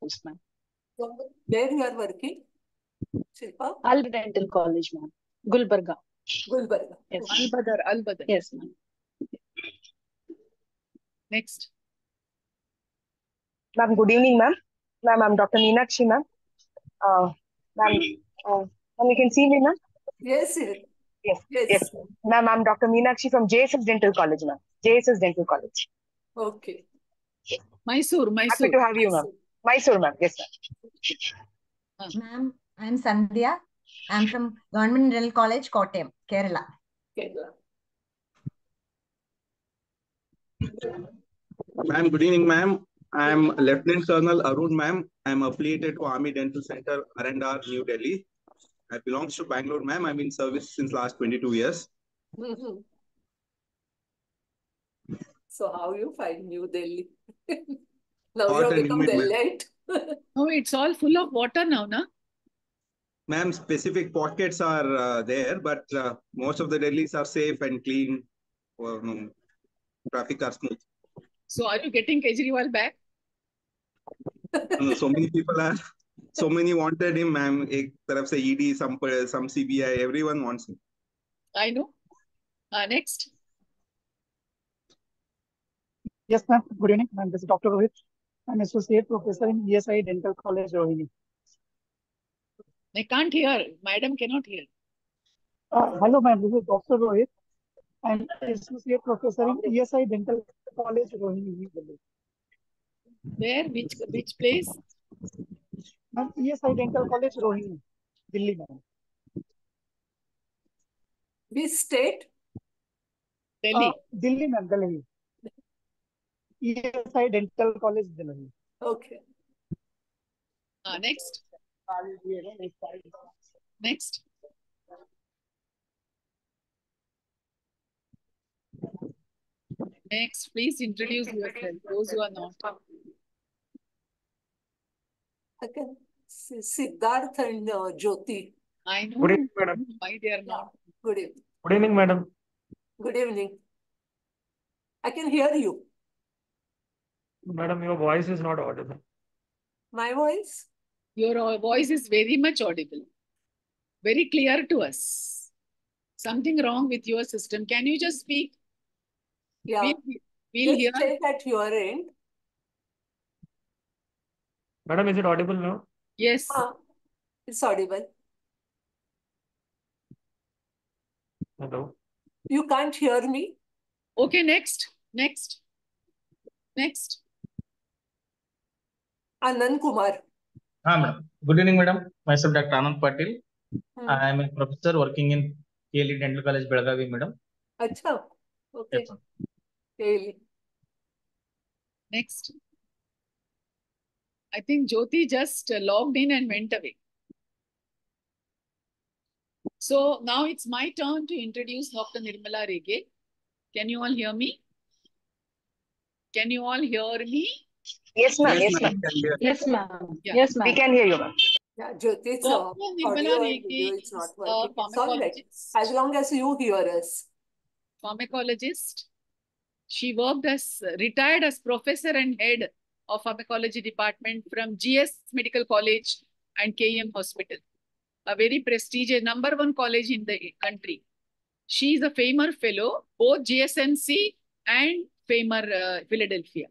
post, ma'am. Where you are working, Shilpa? Al Dental College, ma'am. Gulbarga. Gulbarga. Yes. Al-Badr. Yes, ma'am. Next. Ma'am, good evening, ma'am. Ma'am, I'm Dr. Meenakshi, ma'am. Ma'am, you can see me, ma'am? Yes, yes. Yes. Yes. Yes. Ma'am, I'm Dr. Meenakshi from JSS Dental College, ma'am. JSS Dental College. Okay. Mysore. Happy to have you, ma'am. Mysore, ma'am. Yes, ma'am. Ma'am, I'm Sandhya. I'm from Government Dental College, Kottayam, Kerala. Kerala. Ma'am, good evening, ma'am. I'm Lieutenant Colonel Arun, ma'am. I'm affiliated to Army Dental Center, Arandar, New Delhi. I belongs to Bangalore, ma'am. I'm in service since last 22 years. So how you find New Delhi? Now Hot you have and become humid, ma'am. Delhiite. Oh, it's all full of water now, na? Ma'am, specific pockets are there, but most of the Delhis are safe and clean. Traffic are smooth. So are you getting Kejriwal back? So many people are, so many wanted him, ma'am. एक तरफ से ED, some CBI, everyone wants him. I know. Next. Yes, ma'am. Good evening, ma'am. This is Dr. Rohit. I'm Associate Professor in ESI Dental College, Rohini. I can't hear. Madam cannot hear. Hello, ma'am. This is Dr. Rohit. I'm Associate Professor in ESI Dental College, Rohini, New Delhi. Where? Which place? Ma'am, ESI Dental College, Rohini, Delhi, ma'am. Which state? Delhi. Delhi, ma'am. Delhi. ESI Dental College, Delhi. Okay. Next. Next. Next, please introduce yourself, those who are not. Okay. Siddharth and Jyoti. I know. Good evening, madam. Why they are not. Good evening. Good evening, madam. Good evening. I can hear you. Madam, your voice is not audible. My voice? Your voice is very much audible. Very clear to us. Something wrong with your system. Can you just speak? Yeah. We'll hear. Just check at your end. Madam, is it audible now? Yes. It's audible. Hello. You can't hear me? Okay, next. Next. Anand Kumar. Madam. Good evening, madam. Myself, Dr. Anand Patil. I am a professor working in KLE Dental College, Belagavi, madam. Acha. Okay. Yes, Next. I think Jyoti just logged in and went away. So now it's my turn to introduce Dr. Nirmal Rage. Can you all hear me? Can you all hear me? Yes, ma'am. Yes, ma'am. Yes, ma'am. Yeah. Yes, ma'am. We can hear you, ma'am. Yeah, Jyoti's Dr. Nirmal audio Rage and video is not is working. a It's all right. pharmacologist. As long as you hear us. Pharmacologist. She worked as, retired as professor and head of pharmacology department from GS Medical College and KEM Hospital, a very prestigious #1 college in the country. She is a Famer Fellow, both GSMC and Famer Philadelphia.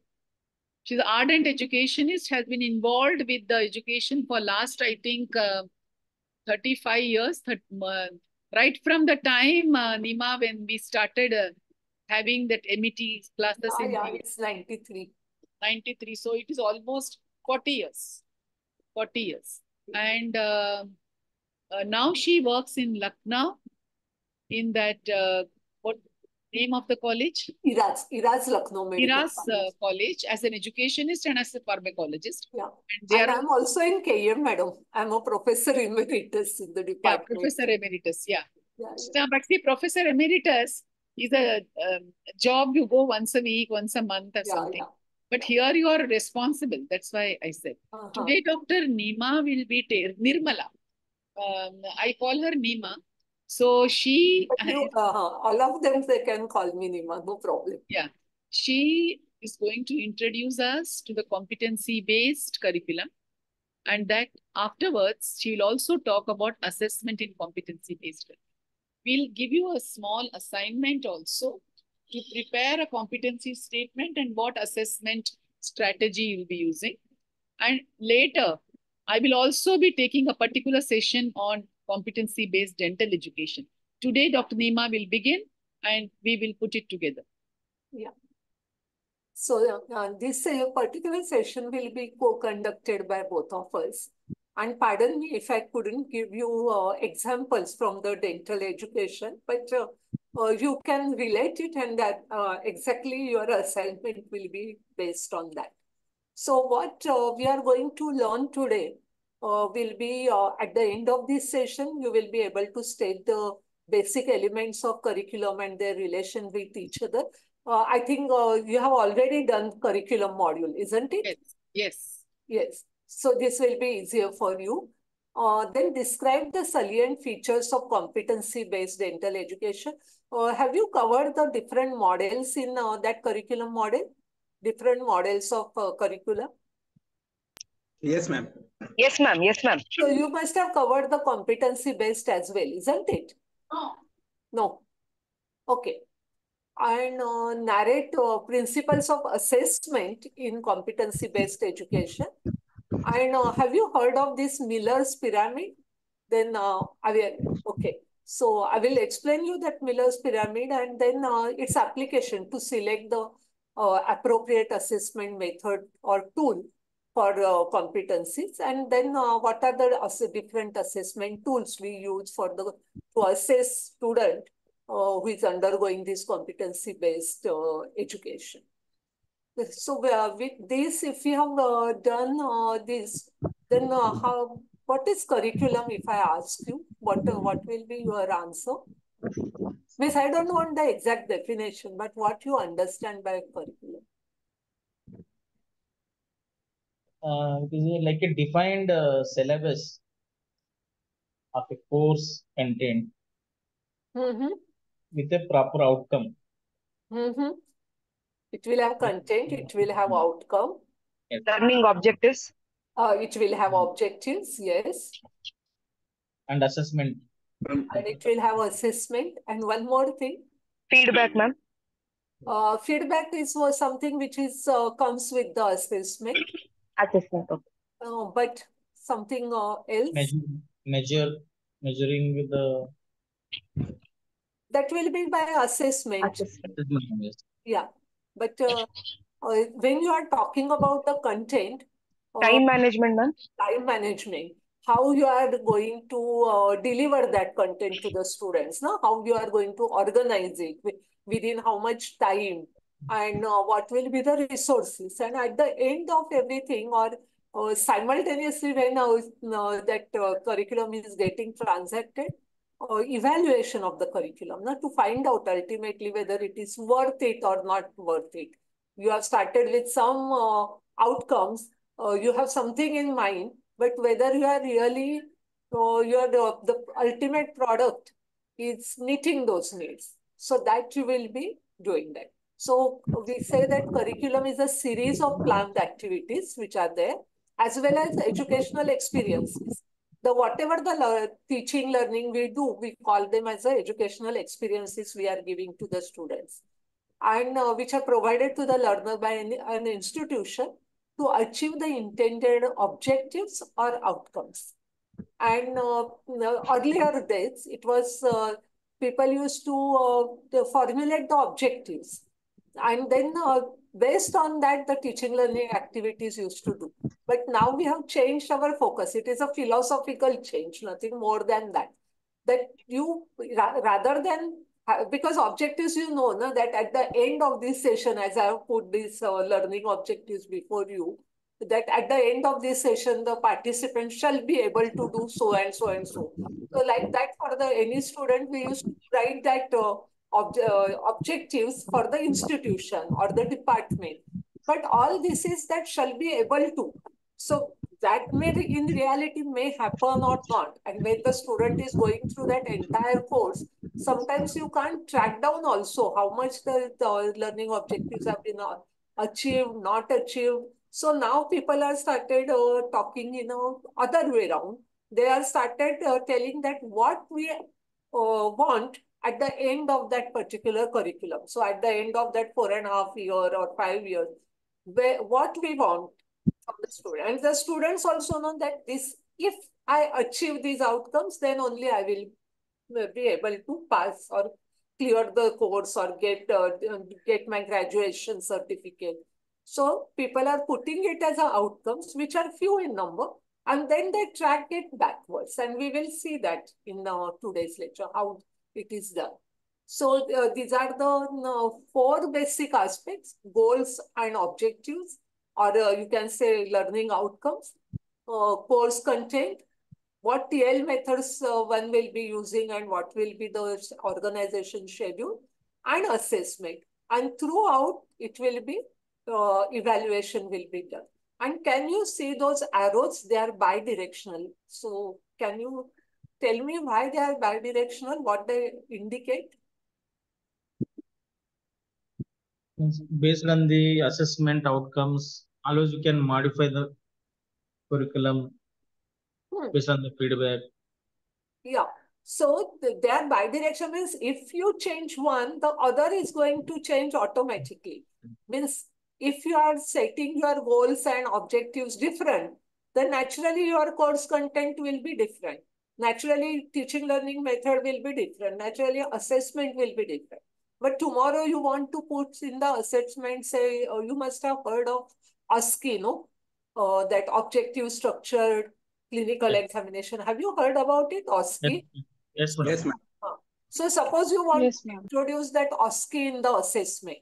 She's an ardent educationist, has been involved with the education for last, I think, 35 years, right from the time, Nima, when we started having that MET classes in it's 93. 93. So it is almost 40 years. 40 years. And now she works in Lucknow in that, what name of the college? Iraz Lucknow Medical Iraz College as an educationist and as a pharmacologist. Yeah. And I'm also in KM, madam. I'm a professor emeritus in the department. Yeah, professor emeritus. Yeah. Yeah. But see, professor emeritus is a job you go once a week, once a month or something. Yeah. But here you are responsible. That's why I said. Today, Dr. Nima will be Nirmala. I call her Nima. So she... all of them, they can call me Nima, no problem. Yeah. She is going to introduce us to the competency-based curriculum, and that afterwards she will also talk about assessment in competency-based curriculum. We'll give you a small assignment also to prepare a competency statement and what assessment strategy you'll be using. And later, I will also be taking a particular session on competency-based dental education. Today, Dr. Nima will begin and we will put it together. Yeah. So this particular session will be co-conducted by both of us. And pardon me if I couldn't give you examples from the dental education, but you can relate it, and that exactly your assignment will be based on that. So what we are going to learn today will be at the end of this session, you will be able to state the basic elements of curriculum and their relation with each other. I think you have already done curriculum module, isn't it? Yes. Yes. Yes. So this will be easier for you. Then describe the salient features of competency-based dental education. Have you covered the different models in that curriculum model? Different models of curriculum? Yes, ma'am. Yes, ma'am. Yes, ma'am. So you must have covered the competency-based as well, isn't it? No. No. Okay. And narrate principles of assessment in competency-based education. And have you heard of this Miller's pyramid? Then okay. So I will explain you that Miller's pyramid and then its application to select the appropriate assessment method or tool for competencies. And then what are the different assessment tools we use for to assess student who is undergoing this competency-based education. So with this, if you have done this, then what is curriculum? If I ask you, what will be your answer? Miss, I don't want the exact definition, but what you understand by curriculum? It is like a defined syllabus of a course content with a proper outcome. It will have content, it will have outcome. Yes. Learning objectives. It will have objectives, yes. And assessment. And it will have assessment. And one more thing. Feedback, ma'am. Feedback is something which is comes with the assessment. Assessment. Okay. But something else. Measuring with the. That will be by assessment. Yes. Yeah. But when you are talking about the content. Time management, ma'am. Time management. How you are going to deliver that content to the students, no? How you are going to organize it, within how much time, and what will be the resources. And at the end of everything, or simultaneously when that curriculum is getting transacted, evaluation of the curriculum, to find out ultimately whether it is worth it or not worth it. You have started with some outcomes, you have something in mind, but whether you are really, the ultimate product is meeting those needs. So that you will be doing that. So we say that curriculum is a series of planned activities which are there, as well as educational experiences. Whatever the teaching, learning we do, we call them as educational experiences we are giving to the students, and which are provided to the learner by an institution to achieve the intended objectives or outcomes. And earlier days, it was people used to formulate the objectives. And then based on that, the teaching learning activities used to do. But now we have changed our focus. It is a philosophical change, nothing more than that. That you, rather than, because objectives, that at the end of this session, as I have put these learning objectives before you, that at the end of this session, the participants shall be able to do so and so and so. So like that, for any student, we used to write that objectives for the institution or the department. But all this is that shall be able to. So that may in reality may happen or not. And when the student is going through that entire course, sometimes you can't track down also how much the learning objectives have been achieved, not achieved. So now people are started talking in a other way around. They are started telling that what we want at the end of that particular curriculum. So at the end of that 4.5 year or 5 years, what we want from the student. And the students also know that this, if I achieve these outcomes, then only I will be able to pass or clear the course or get my graduation certificate. So people are putting it as outcomes, which are few in number, and then they track it backwards. And we will see that in today's lecture, how it is done. So these are the 4 basic aspects: goals and objectives, or you can say learning outcomes, course content, what TL methods one will be using, and what will be the organization schedule, and assessment. And throughout, it will be evaluation will be done. And can you see those arrows? They are bidirectional. So can you tell me why they are bidirectional, what they indicate? Based on the assessment outcomes, always you can modify the curriculum based on the feedback. Yeah. So their bidirectional means if you change one, the other is going to change automatically. Means if you are setting your goals and objectives different, then naturally your course content will be different. Naturally, teaching learning method will be different. Naturally, assessment will be different. But tomorrow you want to put in the assessment, say, you must have heard of ASCII, no? That objective structured clinical examination. Have you heard about it, OSCE? Yes, madam. Yes, ma'am. So suppose you want Yes, to ma'am. introduce that OSCE in the assessment.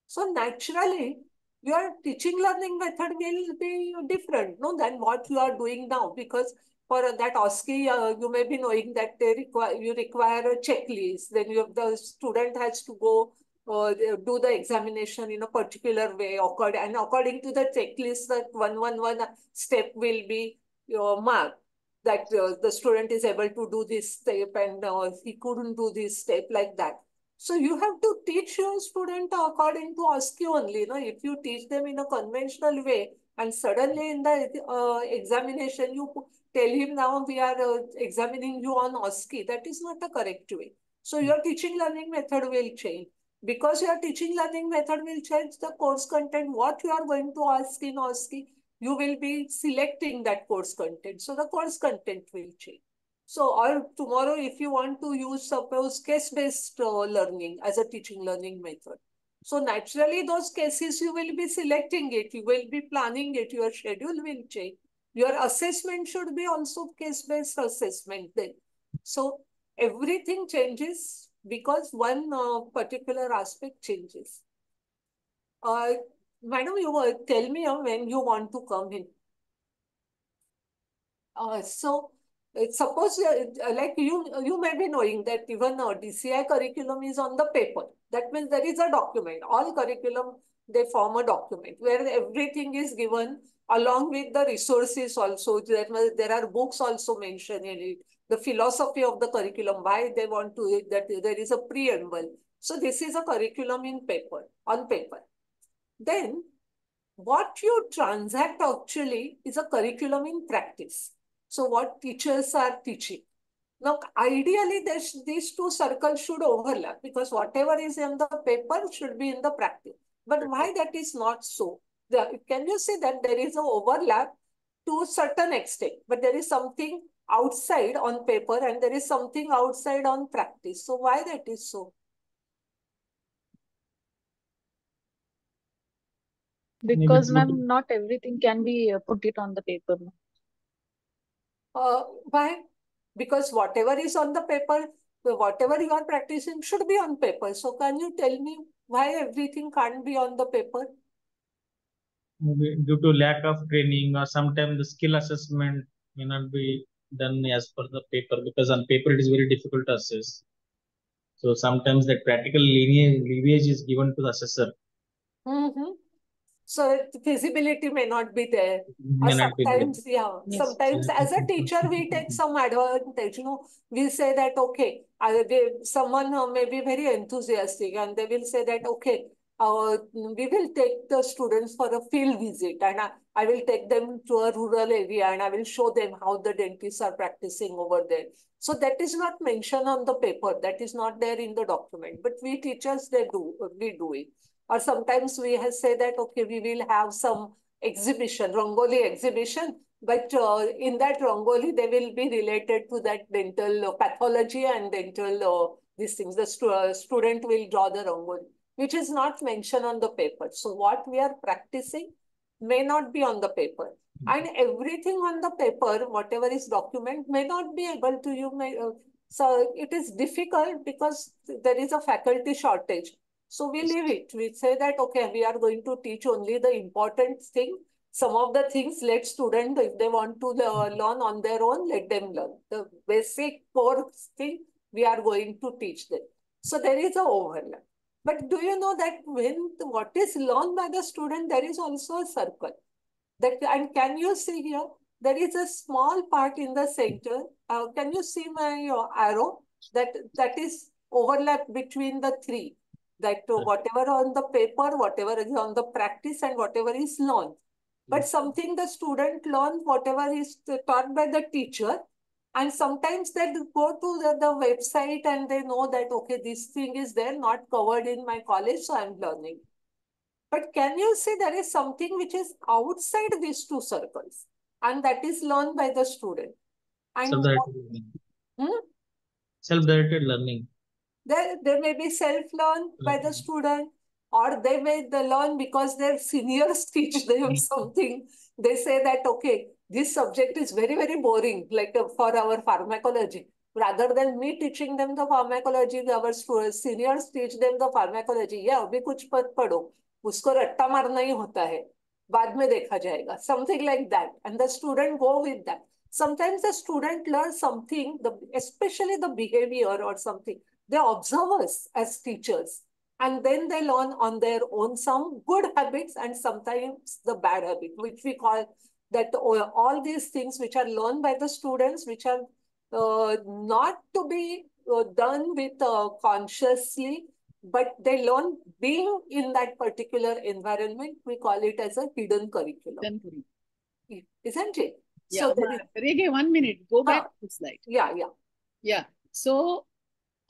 So naturally, your teaching learning method will be different, no, than what you are doing now, because for that OSCE, you may be knowing that you require a checklist. Then the student has to go do the examination in a particular way, and according to the checklist, that one step will be marked. That the student is able to do this step and he couldn't do this step, like that. So you have to teach your student according to OSCE only. No? If you teach them in a conventional way and suddenly in the examination you tell him now we are examining you on OSCE, that is not the correct way. So your teaching learning method will change. Because your teaching learning method will change, the course content, what you are going to ask in OSCE, you will be selecting that course content. So the course content will change. So, or tomorrow, if you want to use, suppose, case-based learning as a teaching learning method. So naturally, those cases, you will be selecting it, you will be planning it, your schedule will change. Your assessment should be also case-based assessment then. So everything changes because one particular aspect changes. Madam, you tell me when you want to come in. Suppose like you may be knowing that even DCI curriculum is on the paper. That means there is a document. All curriculum, they form a document where everything is given along with the resources also. There are books also mentioned in it. The philosophy of the curriculum, why they want to, that there is a preamble. So this is a curriculum in paper, on paper. Then what you transact actually is a curriculum in practice. So what teachers are teaching. Now, ideally, these two circles should overlap because whatever is in the paper should be in the practice. But why that is not so? Can you say that there is an overlap to a certain extent, but there is something outside on paper and there is something outside on practice. So why that is so? Because, ma'am, not everything can be put it on the paper. Why? Because whatever is on the paper, whatever you are practicing should be on paper. So can you tell me why everything can't be on the paper? Maybe due to lack of training, or sometimes the skill assessment may not be done as per the paper, because on paper it is very difficult to assess. So sometimes that practical lineage is given to the assessor. So feasibility may not be there. May not be there. Sometimes, yeah, Yes. sometimes as a teacher, we take some advantage. We say that, okay, someone may be very enthusiastic and they will say that, okay, we will take the students for a field visit, and I will take them to a rural area and I will show them how the dentists are practicing over there. So that is not mentioned on the paper. That is not there in the document. But we teachers, we do it. Or sometimes we have say that, okay, we will have some exhibition, Rangoli exhibition, but in that Rangoli, they will be related to that dental pathology and dental these things. The student will draw the Rangoli, which is not mentioned on the paper. So what we are practicing may not be on the paper. And everything on the paper, whatever is document, may not be able to so it is difficult because there is a faculty shortage. So we leave it. We say that, okay, we are going to teach only the important thing. Some of the things, let students, if they want to learn on their own, let them learn. The basic core thing, we are going to teach them. So there is an overlap. But do you know that when what is learned by the student, there is also a circle. And can you see here, there is a small part in the center. Can you see my arrow? That is overlap between the three. That whatever on the paper, whatever is on the practice, and whatever is learned. But something the student learns, whatever is taught by the teacher, and sometimes they go to the website and they know that, okay, this thing is there, not covered in my college, so I'm learning. But can you see there is something which is outside these two circles, and that is learned by the student. And Self-directed learning. Self-directed learning. They may be self-learned by the student, or they may learn because their seniors teach them something. They say that, okay, this subject is very, very boring, like for our pharmacology. Rather than me teaching them the pharmacology, our seniors teach them the pharmacology. Yeah, अभी कुछ पढ़ पढ़ो, उसको रट्टा मारना ही होता है, बाद में देखा जाएगा. Something like that, and the student go with that. Sometimes the student learns something, especially the behavior or something. They observe us as teachers, and then they learn on their own some good habits and sometimes the bad habit, which we call that all these things which are learned by the students, which are not to be done with consciously, but they learn being in that particular environment. We call it as a hidden curriculum. Isn't it? Yeah, So Rege, 1 minute, go back to the slide. Yeah. So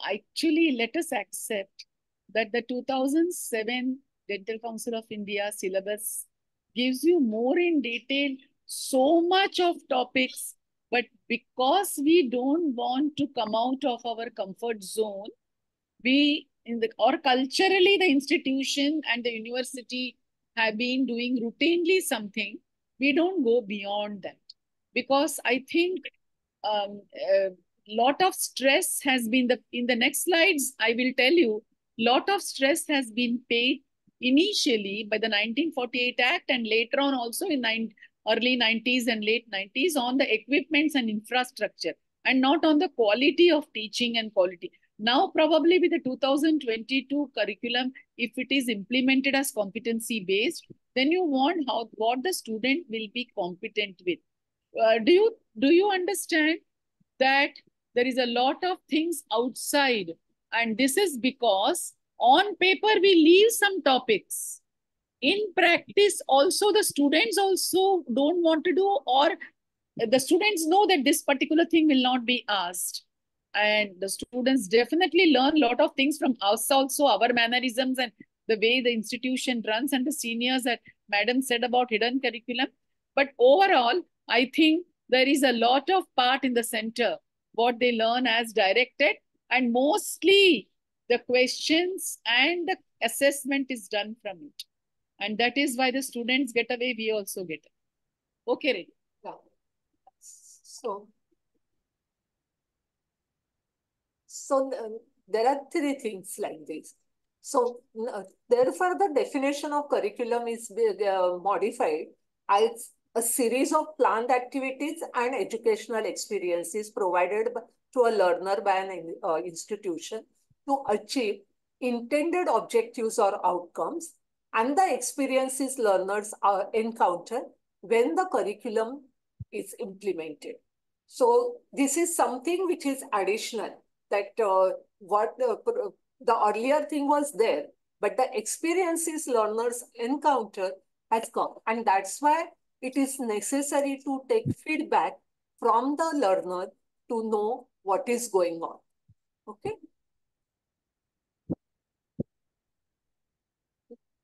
actually, let us accept that the 2007 Dental Council of India syllabus gives you more in detail so much of topics, but because we don't want to come out of our comfort zone, or culturally the institution and the university have been doing routinely something, we don't go beyond that. Because I think lot of stress has been in the next slides, I will tell you, lot of stress has been paid initially by the 1948 Act and later on also in early 90s and late 90s on the equipments and infrastructure and not on the quality of teaching and quality. Now, probably with the 2022 curriculum, if it is implemented as competency based, then you want what the student will be competent with. Do you understand that there is a lot of things outside, and this is because on paper we leave some topics. In practice also the students also don't want to do, or the students know that this particular thing will not be asked. And the students definitely learn a lot of things from us also, our mannerisms and the way the institution runs, and the seniors that Madam said about hidden curriculum. But overall, I think there is a lot of part in the center, what they learn as directed, and mostly the questions and the assessment is done from it. And that is why the students get away, we also get away. Okay, Ray. Yeah. So there are three things like this. So therefore, the definition of curriculum is modified as a series of planned activities and educational experiences provided to a learner by an institution to achieve intended objectives or outcomes, and the experiences learners encounter when the curriculum is implemented. So this is something which is additional, that what the earlier thing was there, but the experiences learners encounter has come. And that's why it is necessary to take feedback from the learner to know what is going on. Okay.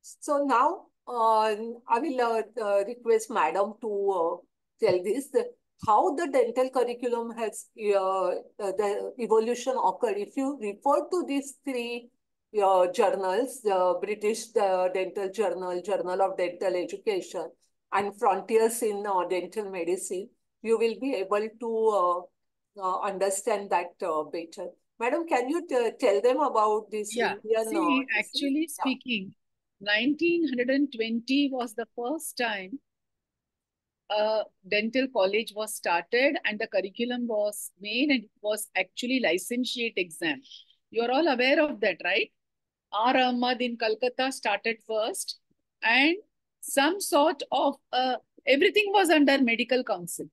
So now I will request Madam to tell this, how the dental curriculum has the evolution occurred. If you refer to these three journals, the British Dental Journal, Journal of Dental Education, and Frontiers in Dental Medicine, you will be able to understand that better. Madam, can you tell them about this Indian? See, actually speaking, 1920 was the first time a dental college was started and the curriculum was made, and it was actually licentiate exam. You're all aware of that, right? R. Ahmad in Calcutta started first, and some sort of everything was under medical council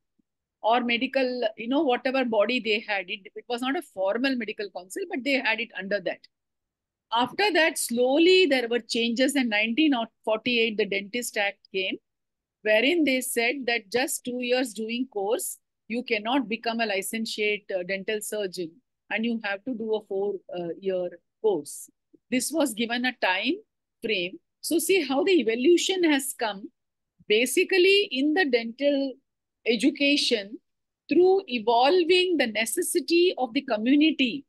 or medical, whatever body they had. It was not a formal medical council, but they had it under that. After that, slowly there were changes. In 1948, the Dentist Act came, wherein they said that just 2 years doing course, you cannot become a licentiate dental surgeon, and you have to do a 4-year course. This was given a time frame. So see how the evolution has come. Basically, in the dental education, through evolving the necessity of the community.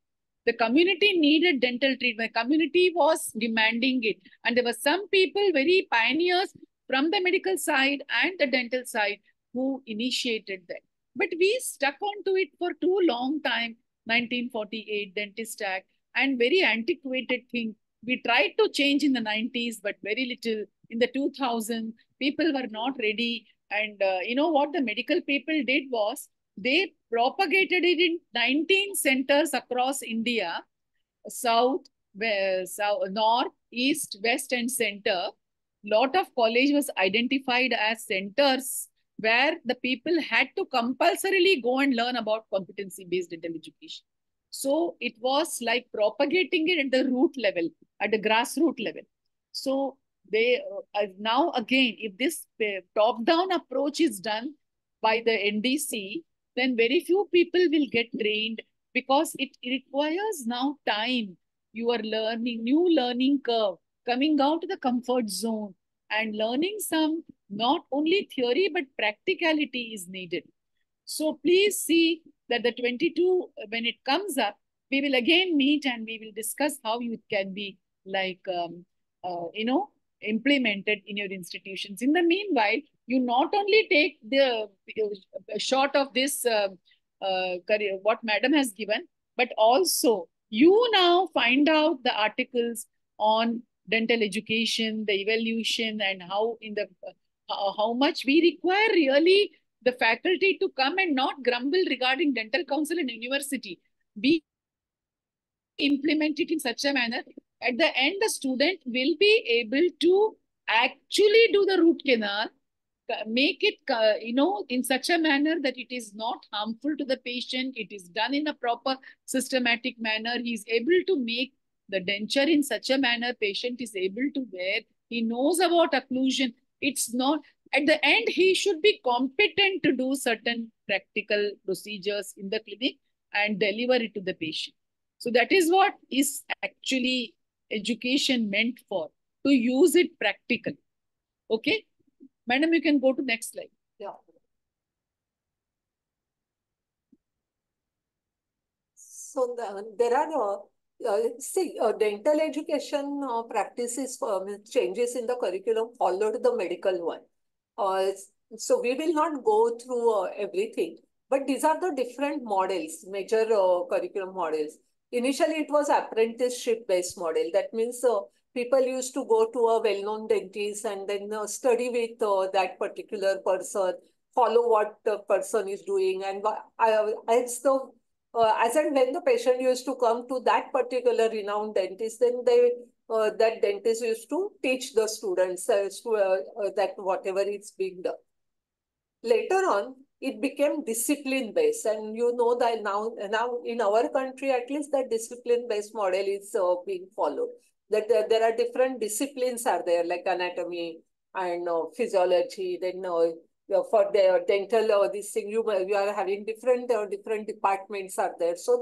The community needed dental treatment. Community was demanding it. And there were some people, very pioneers from the medical side and the dental side, who initiated that. But we stuck on to it for too long time. 1948 Dentist Act, and very antiquated thing. We tried to change in the 90s, but very little. In the 2000s, people were not ready. And you know what the medical people did was, they propagated it in 19 centers across India, south, west, south, north, east, west, and center. Lot of college was identified as centers where the people had to compulsorily go and learn about competency-based dental education. So it was like propagating it at the root level, at the grassroots level. So they now again, if this top-down approach is done by the NDC, then very few people will get trained, because it requires now time. You are learning, new learning curve, coming out to the comfort zone and learning some, not only theory, but practicality is needed. So please see that the 22, when it comes up, we will again meet and we will discuss how it can be like, implemented in your institutions. In the meanwhile, you not only take the shot of this career, what madam has given, but also you now find out the articles on dental education, the evolution, and how in the how much we require really the faculty to come and not grumble regarding dental council and university. We implement it in such a manner, at the end the student will be able to actually do the root canal, make it in such a manner that it is not harmful to the patient. It is done in a proper systematic manner. He is able to make the denture in such a manner patient is able to wear. He knows about occlusion. It's not, at the end he should be competent to do certain practical procedures in the clinic and deliver it to the patient. So that is what is actually education meant for, to use it practically. Okay. Madam, you can go to next slide. Yeah. So there are dental education practices changes in the curriculum followed the medical one. So we will not go through everything, but these are the different models, major curriculum models. Initially, it was apprenticeship-based model. That means people used to go to a well-known dentist and then study with that particular person, follow what the person is doing, and as and when the patient used to come to that particular renowned dentist, then that dentist used to teach the students that whatever is being done. Later on, it became discipline-based, and you know that now in our country, at least, that discipline-based model is being followed. that there are different disciplines are there, like anatomy and physiology. Then for the dental this thing, you are having different different departments are there. So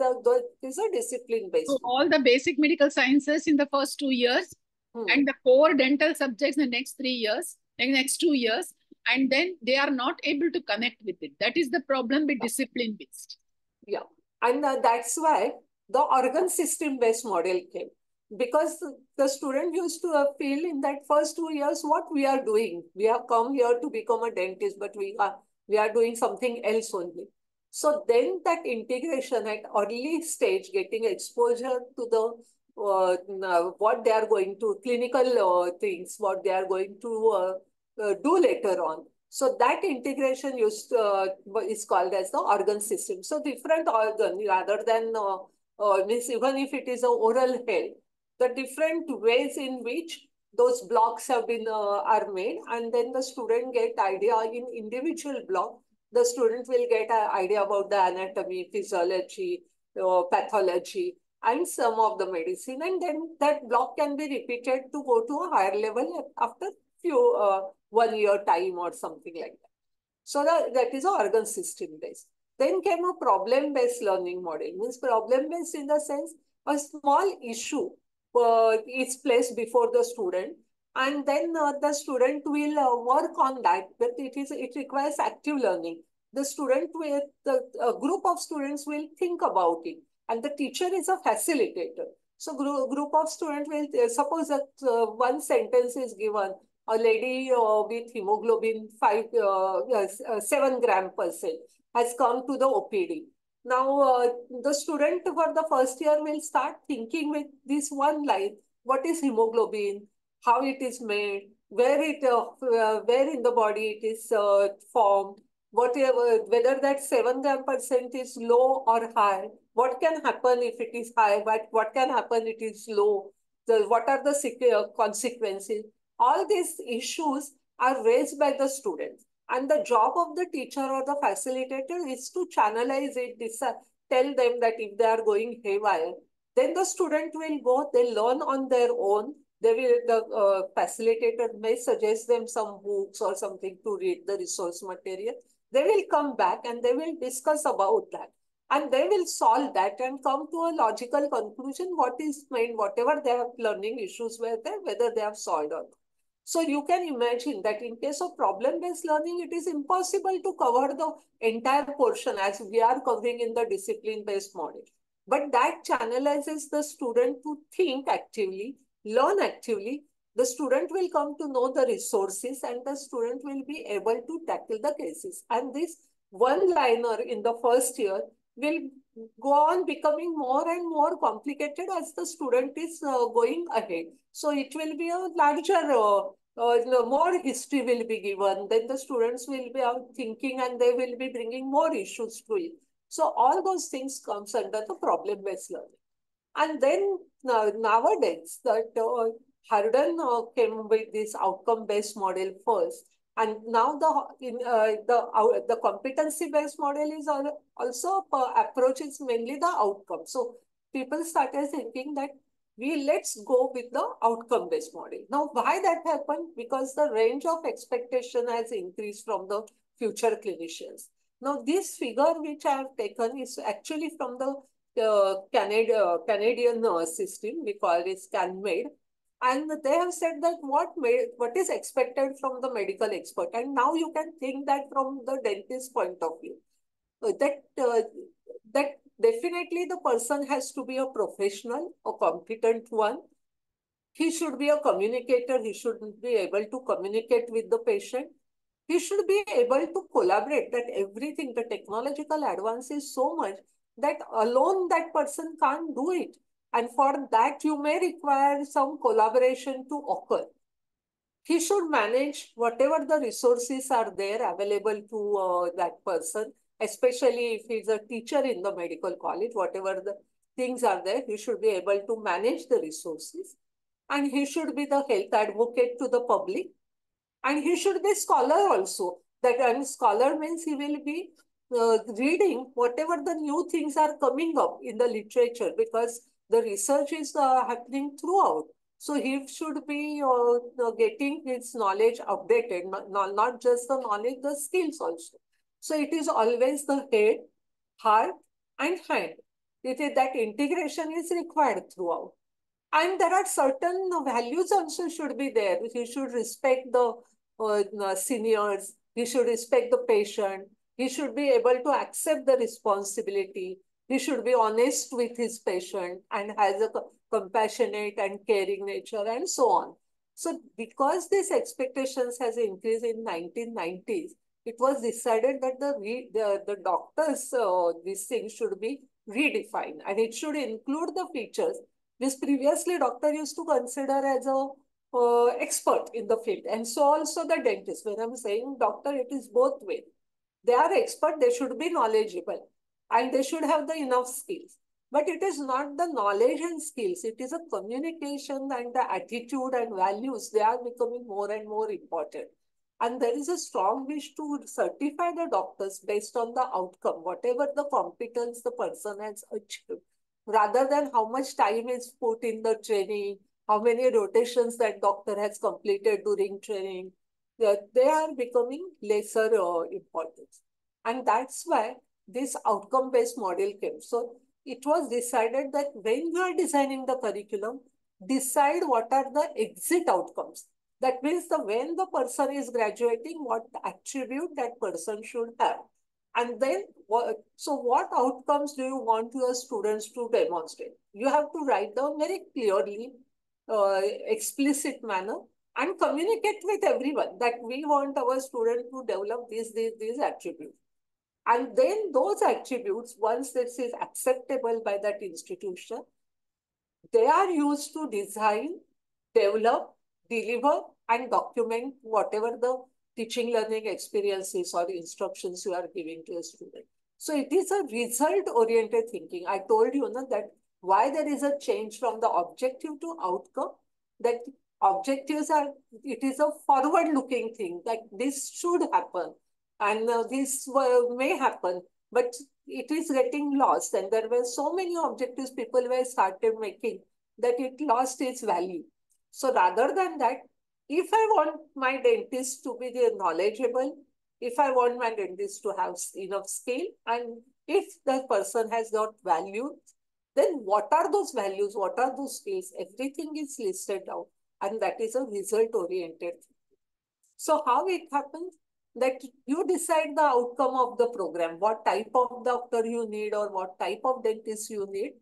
these are discipline based. So all the basic medical sciences in the first 2 years, and the core dental subjects in the next 3 years, next 2 years, and then they are not able to connect with it. That is the problem with discipline based. Yeah, and that's why the organ system based model came, because the student used to feel in that first 2 years what we are doing. We have come here to become a dentist, but we are doing something else only. So then that integration at early stage, getting exposure to the what they are going to clinical things, what they are going to do later on. So that integration is called as the organ system. So different organ, rather than means even if it is a oral health, the different ways in which those blocks have been are made, and then the student get idea in individual block. The student will get an idea about the anatomy, physiology, pathology, and some of the medicine, and then that block can be repeated to go to a higher level after few 1 year time or something like that. So that is an organ system based. Then came a problem based learning model. Means problem based in the sense a small issue is placed before the student, and then the student will work on that. But it requires active learning. The student will a group of students will think about it, and the teacher is a facilitator. So group of students will suppose that one sentence is given. A lady with hemoglobin 7 gram percent has come to the OPD. Now, the student for the first year will start thinking with this one line: what is hemoglobin, how it is made, where in the body it is formed, whatever, whether that 7 gram percent is low or high, what can happen if it is high, but what can happen if it is low, what are the consequences. All these issues are raised by the students. And the job of the teacher or the facilitator is to channelize it, tell them that if they are going haywire, then the student will go, they learn on their own. The facilitator may suggest them some books or something to read, the resource material. They will come back and they will discuss about that. And they will solve that and come to a logical conclusion what is meant, whatever they have learning issues were there, whether they have solved or not. So you can imagine that in case of problem-based learning, it is impossible to cover the entire portion as we are covering in the discipline-based model. But that channelizes the student to think actively, learn actively. The student will come to know the resources, and the student will be able to tackle the cases. And this one-liner in the first year will go on becoming more and more complicated as the student is going ahead. So it will be a larger, more history will be given. Then the students will be out thinking and they will be bringing more issues to it. So all those things comes under the problem-based learning. And then nowadays that Harden came with this outcome-based model first. And now the competency-based model is also approaches mainly the outcome. So people started thinking that let's go with the outcome-based model. Now, why that happened? Because the range of expectation has increased from the future clinicians. Now, this figure which I have taken is actually from the Canadian system. We call it CanMed. And they have said that what is expected from the medical expert. And now you can think that from the dentist point of view, that definitely the person has to be a professional, a competent one. He should be a communicator. He should be able to communicate with the patient. He should be able to collaborate. That everything, the technological advance is so much that alone that person can't do it. And for that, you may require some collaboration to occur. He should manage whatever the resources are there available to that person, especially if he's a teacher in the medical college, whatever the things are there, he should be able to manage the resources. And he should be the health advocate to the public. And he should be scholar also. And scholar means he will be reading whatever the new things are coming up in the literature, because the research is happening throughout. So he should be getting his knowledge updated, not just the knowledge, the skills also. So it is always the head, heart, and hand. That integration is required throughout. And there are certain values also should be there. He should respect the seniors. He should respect the patient. He should be able to accept the responsibility. He should be honest with his patient and has a compassionate and caring nature and so on. So because these expectations has increased in 1990s, it was decided that the doctors, these things should be redefined and it should include the features which previously doctor used to consider as a expert in the field. And so also the dentist. When I'm saying doctor, it is both ways. They are expert, they should be knowledgeable and they should have the enough skills. But it is not the knowledge and skills, it is a communication and the attitude and values, they are becoming more and more important. And there is a strong wish to certify the doctors based on the outcome, whatever the competence the person has achieved, rather than how much time is put in the training, how many rotations that doctor has completed during training. They are becoming lesser importance. And that's why this outcome-based model came. So it was decided that when you are designing the curriculum, decide what are the exit outcomes. That means when the person is graduating, what attribute that person should have. And then, what outcomes do you want your students to demonstrate? You have to write down very clearly, explicit manner and communicate with everyone that we want our student to develop these attributes. And then those attributes, once this is acceptable by that institution, they are used to design, develop, deliver, and document whatever the teaching learning experiences or instructions you are giving to a student. So it is a result-oriented thinking. I told you that why there is a change from the objective to outcome, that objectives are, it is a forward-looking thing, that this should happen and this may happen, but it is getting lost. And there were so many objectives people were started making that it lost its value. So rather than that, if I want my dentist to be knowledgeable, if I want my dentist to have enough skill, and if the person has got value, then what are those values? What are those skills? Everything is listed out, and that is a result-oriented. So how it happens? That you decide the outcome of the program, what type of doctor you need or what type of dentist you need.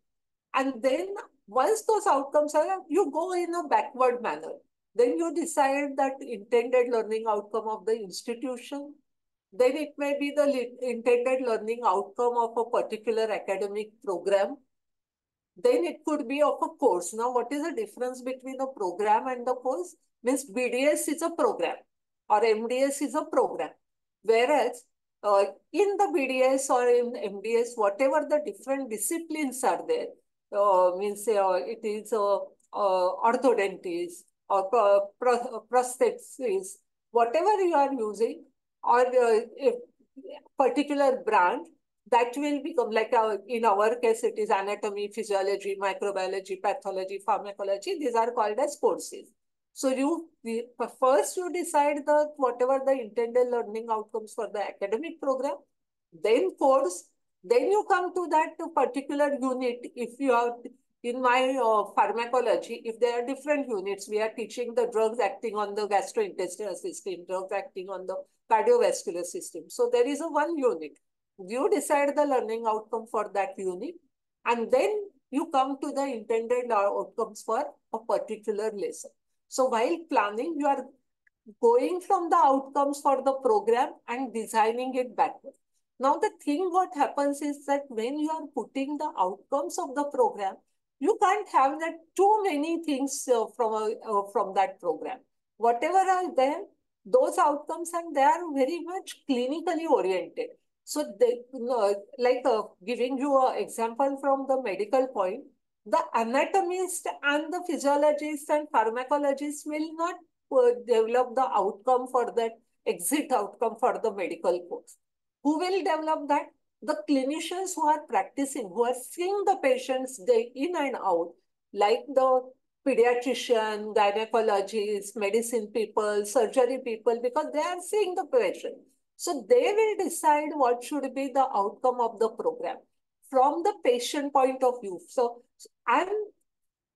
And then once those outcomes are, you go in a backward manner. Then you decide that intended learning outcome of the institution. Then it may be the intended learning outcome of a particular academic program. Then it could be of a course. Now, what is the difference between a program and the course? Means BDS is a program or MDS is a program. Whereas in the BDS or in MDS, whatever the different disciplines are there, means it is orthodontist or prosthetics, whatever you are using, or a particular brand, that will become like in our case, it is anatomy, physiology, microbiology, pathology, pharmacology. These are called as courses. So first you decide whatever the intended learning outcomes for the academic program, then course, then you come to that particular unit. If you are in my pharmacology, if there are different units, we are teaching the drugs acting on the gastrointestinal system, drugs acting on the cardiovascular system. So there is a one unit. You decide the learning outcome for that unit, and then you come to the intended outcomes for a particular lesson. So while planning, you are going from the outcomes for the program and designing it backward. Now, the thing what happens is that when you are putting the outcomes of the program, you can't have that too many things from that program. Whatever are there, those outcomes, and they are very much clinically oriented. So they, giving you an example from the medical point, the anatomist and the physiologist and pharmacologist will not develop the outcome for that exit outcome for the medical course. Who will develop that? The clinicians who are practicing, who are seeing the patients day in and out, like the pediatrician, gynecologists, medicine people, surgery people, because they are seeing the patient. So they will decide what should be the outcome of the program from the patient point of view. So, and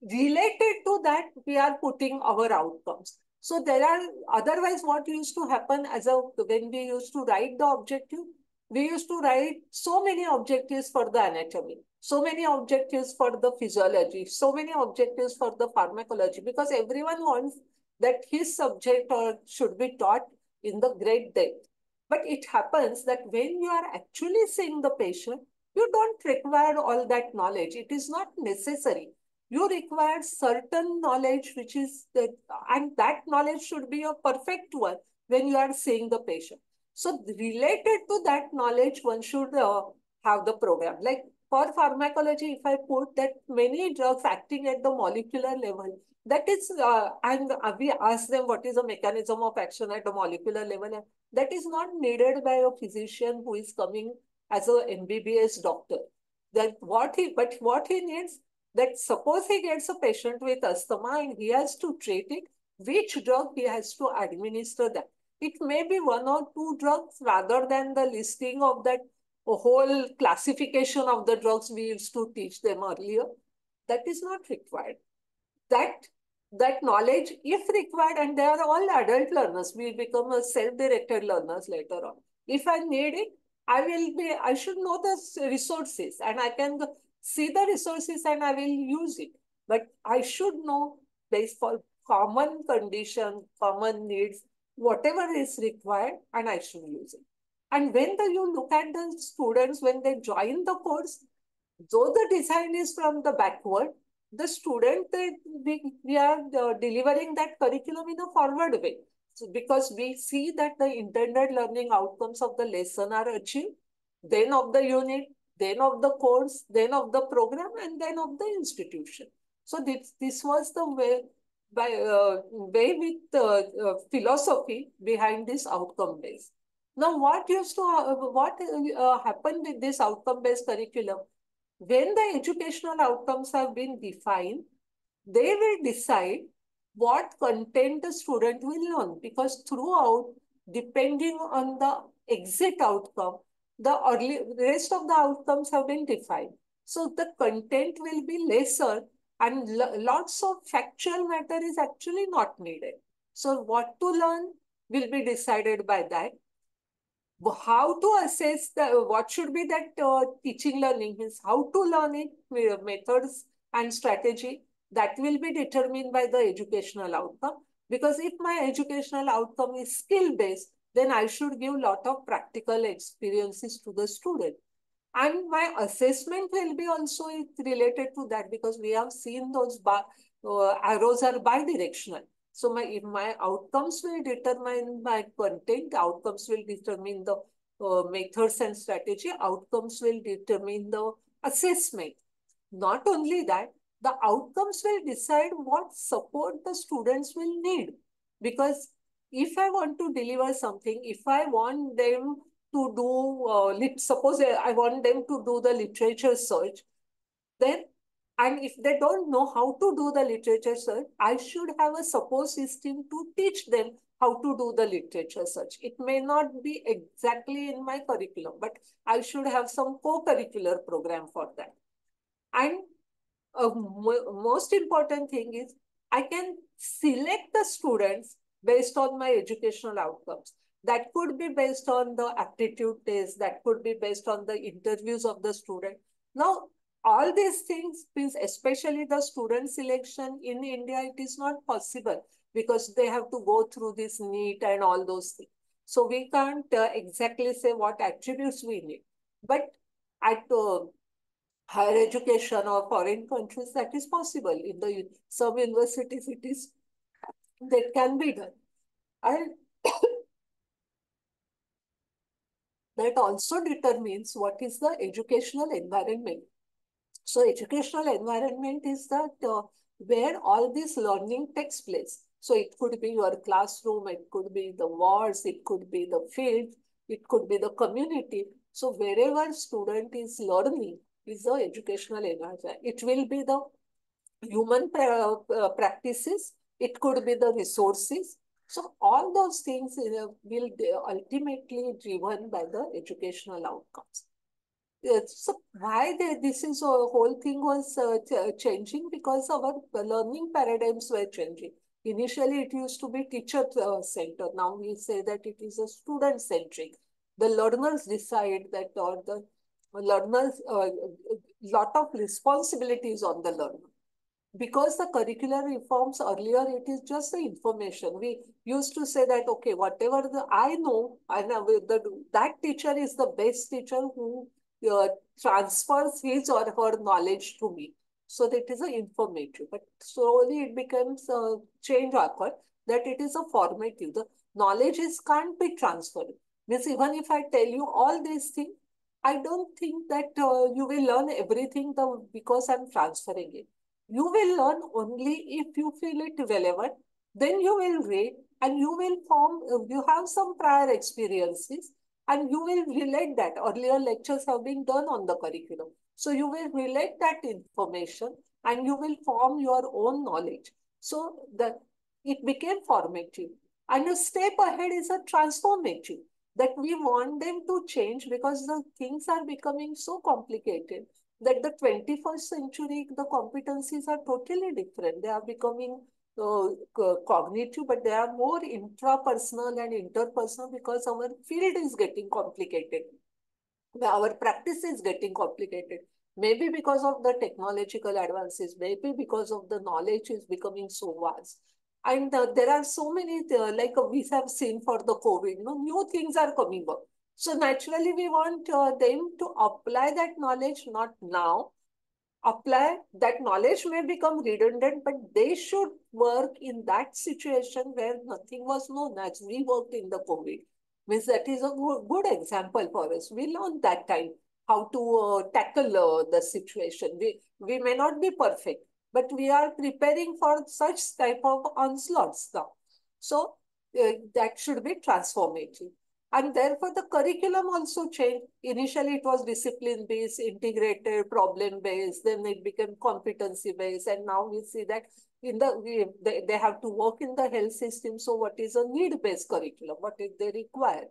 related to that, we are putting our outcomes. So there are, otherwise what used to happen when we used to write the objective, we used to write so many objectives for the anatomy, so many objectives for the physiology, so many objectives for the pharmacology, because everyone wants that his subject or should be taught in the great depth. But it happens that when you are actually seeing the patient, you don't require all that knowledge. It is not necessary. You require certain knowledge, which is that, and that knowledge should be a perfect one when you are seeing the patient. So related to that knowledge, one should have the program. Like for pharmacology, if I put that many drugs acting at the molecular level, that is, and we ask them what is the mechanism of action at the molecular level, and that is not needed by a physician who is coming as a MBBS doctor. But what he needs, that suppose he gets a patient with asthma and he has to treat it, which drug he has to administer that. It may be one or two drugs rather than the listing of that whole classification of the drugs we used to teach them earlier. That is not required. That knowledge, if required, and they are all adult learners, we become a self-directed learners later on. If I need it, I should know the resources and I can see the resources and I will use it. But I should know based for common condition, common needs, whatever is required, and I should use it. And when you look at the students, when they join the course, though the design is from the backward, the student, we are delivering that curriculum in a forward way. So because we see that the intended learning outcomes of the lesson are achieved, then of the unit, then of the course, then of the program, and then of the institution. So this was the way, way with philosophy behind this outcome based. Now, what happened with this outcome based curriculum? When the educational outcomes have been defined, they will decide what content the student will learn, because throughout, depending on the exit outcome, the rest of the outcomes have been defined. So the content will be lesser and lots of factual matter is actually not needed. So what to learn will be decided by that. How to assess what should be that teaching learning is, how to learn it, methods and strategy, that will be determined by the educational outcome. Because if my educational outcome is skill based, then I should give a lot of practical experiences to the student. And my assessment will be also related to that, because we have seen those arrows are bidirectional. So if my outcomes will determine my content, outcomes will determine the methods and strategy, outcomes will determine the assessment. Not only that, the outcomes will decide what support the students will need. Because if I want to deliver something, if I want them to do, suppose I want them to do the literature search, then, and if they don't know how to do the literature search, I should have a support system to teach them how to do the literature search. It may not be exactly in my curriculum, but I should have some co-curricular program for that. And most important thing is, I can select the students based on my educational outcomes. That could be based on the aptitude test, that could be based on the interviews of the student. Now, all these things, especially the student selection in India, it is not possible because they have to go through this NEET and all those things. So we can't exactly say what attributes we need. But at higher education or foreign countries, that is possible. In some universities, that can be done. And that also determines what is the educational environment. So educational environment is that where all this learning takes place. So it could be your classroom, it could be the wards, it could be the field, it could be the community. So wherever student is learning is the educational environment. It will be the human practices, it could be the resources. So all those things will ultimately driven by the educational outcomes. So why this is a whole thing was changing, because our learning paradigms were changing. Initially, it used to be teacher centered. Now we say that it is a student centric. The learners decide that, or the learners, lot of responsibilities on the learner. Because the curricular reforms earlier, it is just the information. We used to say that, okay, whatever I know, that teacher is the best teacher who transfers his or her knowledge to me. So that is a informative. But slowly it becomes a change occur, that it is a formative. The knowledge can't be transferred. Means even if I tell you all these things, I don't think that you will learn everything because I'm transferring it. You will learn only if you feel it relevant. Then you will read and you will form, you have some prior experiences and you will relate that. Earlier lectures have been done on the curriculum. So you will relate that information and you will form your own knowledge. So that it became formative. And a step ahead is a transformative, that we want them to change because the things are becoming so complicated that the 21st century, the competencies are totally different. They are becoming cognitive, but they are more intrapersonal and interpersonal because our field is getting complicated. Our practice is getting complicated. Maybe because of the technological advances, maybe because of the knowledge is becoming so vast. And there are so many, like we have seen for the COVID, new things are coming up. So naturally, we want them to apply that knowledge, not now. Apply that knowledge may become redundant, but they should work in that situation where nothing was known, as we worked in the COVID. Means that is a good example for us. We learned that time how to tackle the situation. We may not be perfect, but we are preparing for such type of onslaughts now. So that should be transformative. And therefore, the curriculum also changed. Initially, it was discipline-based, integrated, problem-based. Then it became competency-based. And now we see that they have to work in the health system. So what is a need-based curriculum? What is they require?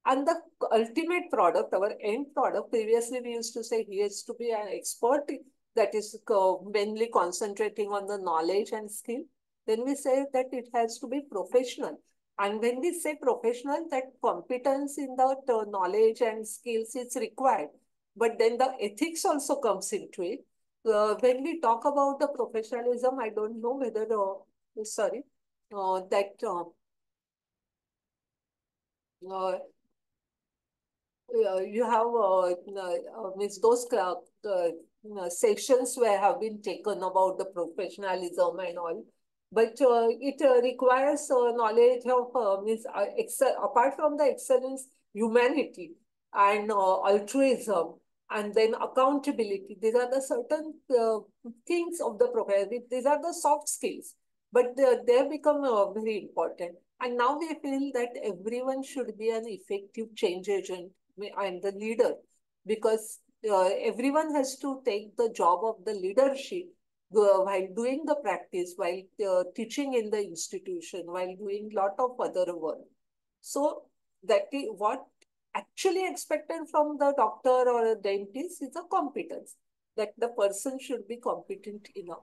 And the ultimate product, our end product, previously we used to say he has to be an expert, that is mainly concentrating on the knowledge and skill. Then we say that it has to be professional. And when we say professional, that competence in the knowledge and skills is required. But then the ethics also comes into it. When we talk about the professionalism, I don't know whether, you have means those sections where have been taken about the professionalism and all, but it requires knowledge of means apart from the excellence, humanity and altruism, and then accountability. These are the certain things of the profession. These are the soft skills, but they have become very important. And now we feel that everyone should be an effective change agent and the leader, because everyone has to take the job of the leadership while doing the practice, while teaching in the institution, while doing lot of other work. So that is what actually expected from the doctor or a dentist is a competence, that the person should be competent enough.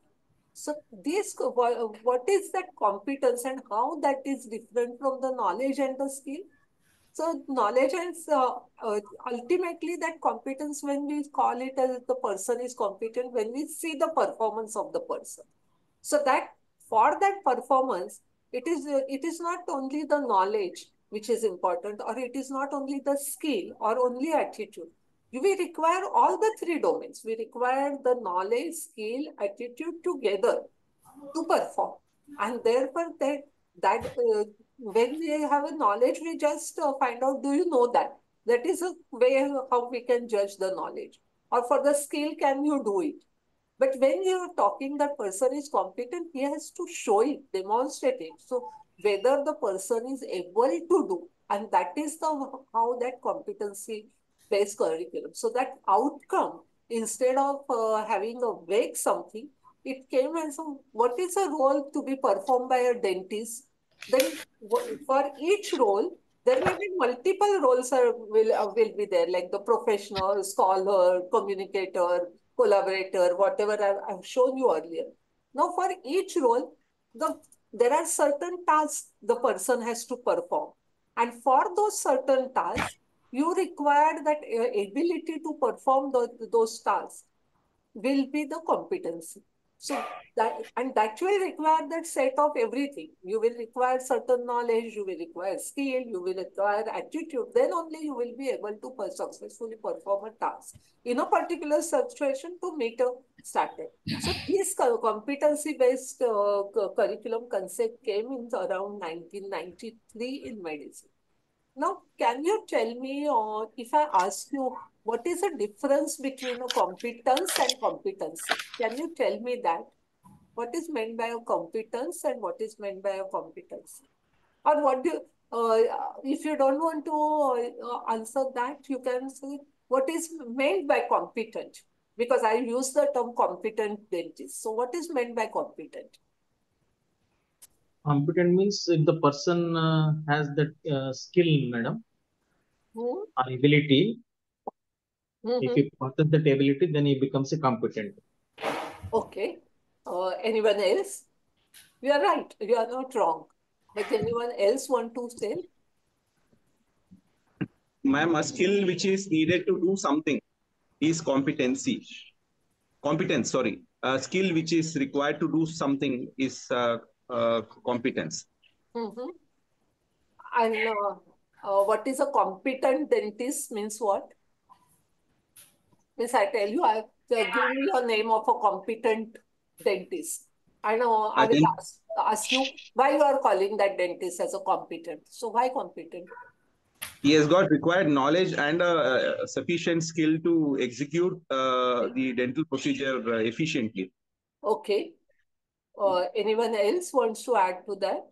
So this, what is that competence and how that is different from the knowledge and the skill? So knowledge and ultimately that competence, when we call it as the person is competent, when we see the performance of the person. So that for that performance, it is not only the knowledge which is important, or it is not only the skill or only attitude. We require all the three domains. We require the knowledge, skill, attitude together to perform. And therefore, when we have a knowledge, we just find out, do you know that? That is a way how we can judge the knowledge. Or for the skill, can you do it? But when you're talking that person is competent, he has to show it, demonstrate it. So whether the person is able to do, and that is how that competency-based curriculum. So that outcome, instead of having a vague something, it came as what is a role to be performed by a dentist? Then for each role, there may be multiple roles will be there, like the professional, scholar, communicator, collaborator, whatever I've shown you earlier. Now, for each role, there are certain tasks the person has to perform. And for those certain tasks, you require that ability to perform those tasks will be the competency. So that will require that set of everything. You will require certain knowledge, you will require skill, you will require attitude. Then only you will be able to successfully perform a task in a particular situation to meet a standard. So this competency-based curriculum concept came in around 1993 in medicine. Now, can you tell me, if I ask you, what is the difference between a competence and competency? Can you tell me that? What is meant by a competence and what is meant by a competency? Or what do if you don't want to answer that, you can say, what is meant by competent? Because I use the term competent dentist. So what is meant by competent? Competent means if the person has that skill, madam, or ability. If he possesses that ability, then he becomes a competent. Okay. Anyone else? You are right. You are not wrong. But anyone else want to say? Ma'am, a skill which is needed to do something is competency. Competence, sorry. A skill which is required to do something is competence. And what is a competent dentist means what? Means I tell you, give me a name of a competent dentist. I know I will ask you why you are calling that dentist as a competent. So why competent? He has got required knowledge and sufficient skill to execute the dental procedure efficiently. Okay. Anyone else wants to add to that?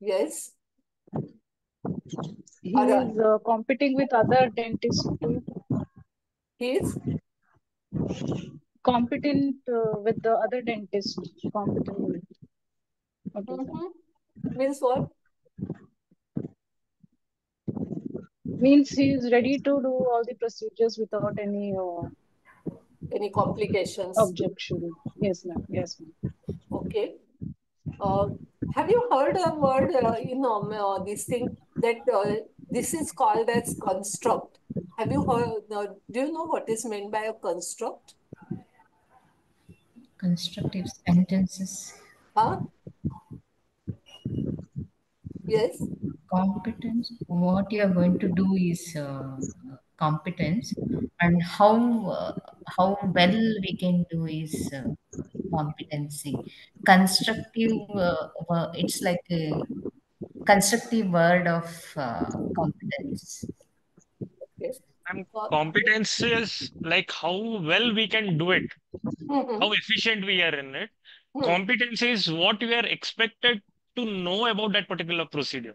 Yes. He is competing with other dentists too. He is competent with the other dentist. Competent with. Means what? Means he is ready to do all the procedures without any complications. Objection. Yes, ma'am. Yes, ma'am. Okay. Have you heard a word this thing that this is called as construct? Have you heard? Do you know what is meant by a construct? Constructive sentences. Huh? Yes. Competence. What you are going to do is competence, and how well we can do is competency. Constructive. It's like a constructive word of competence. Okay. And competence is like how well we can do it, how efficient we are in it. Competence is what we are expected to know about that particular procedure.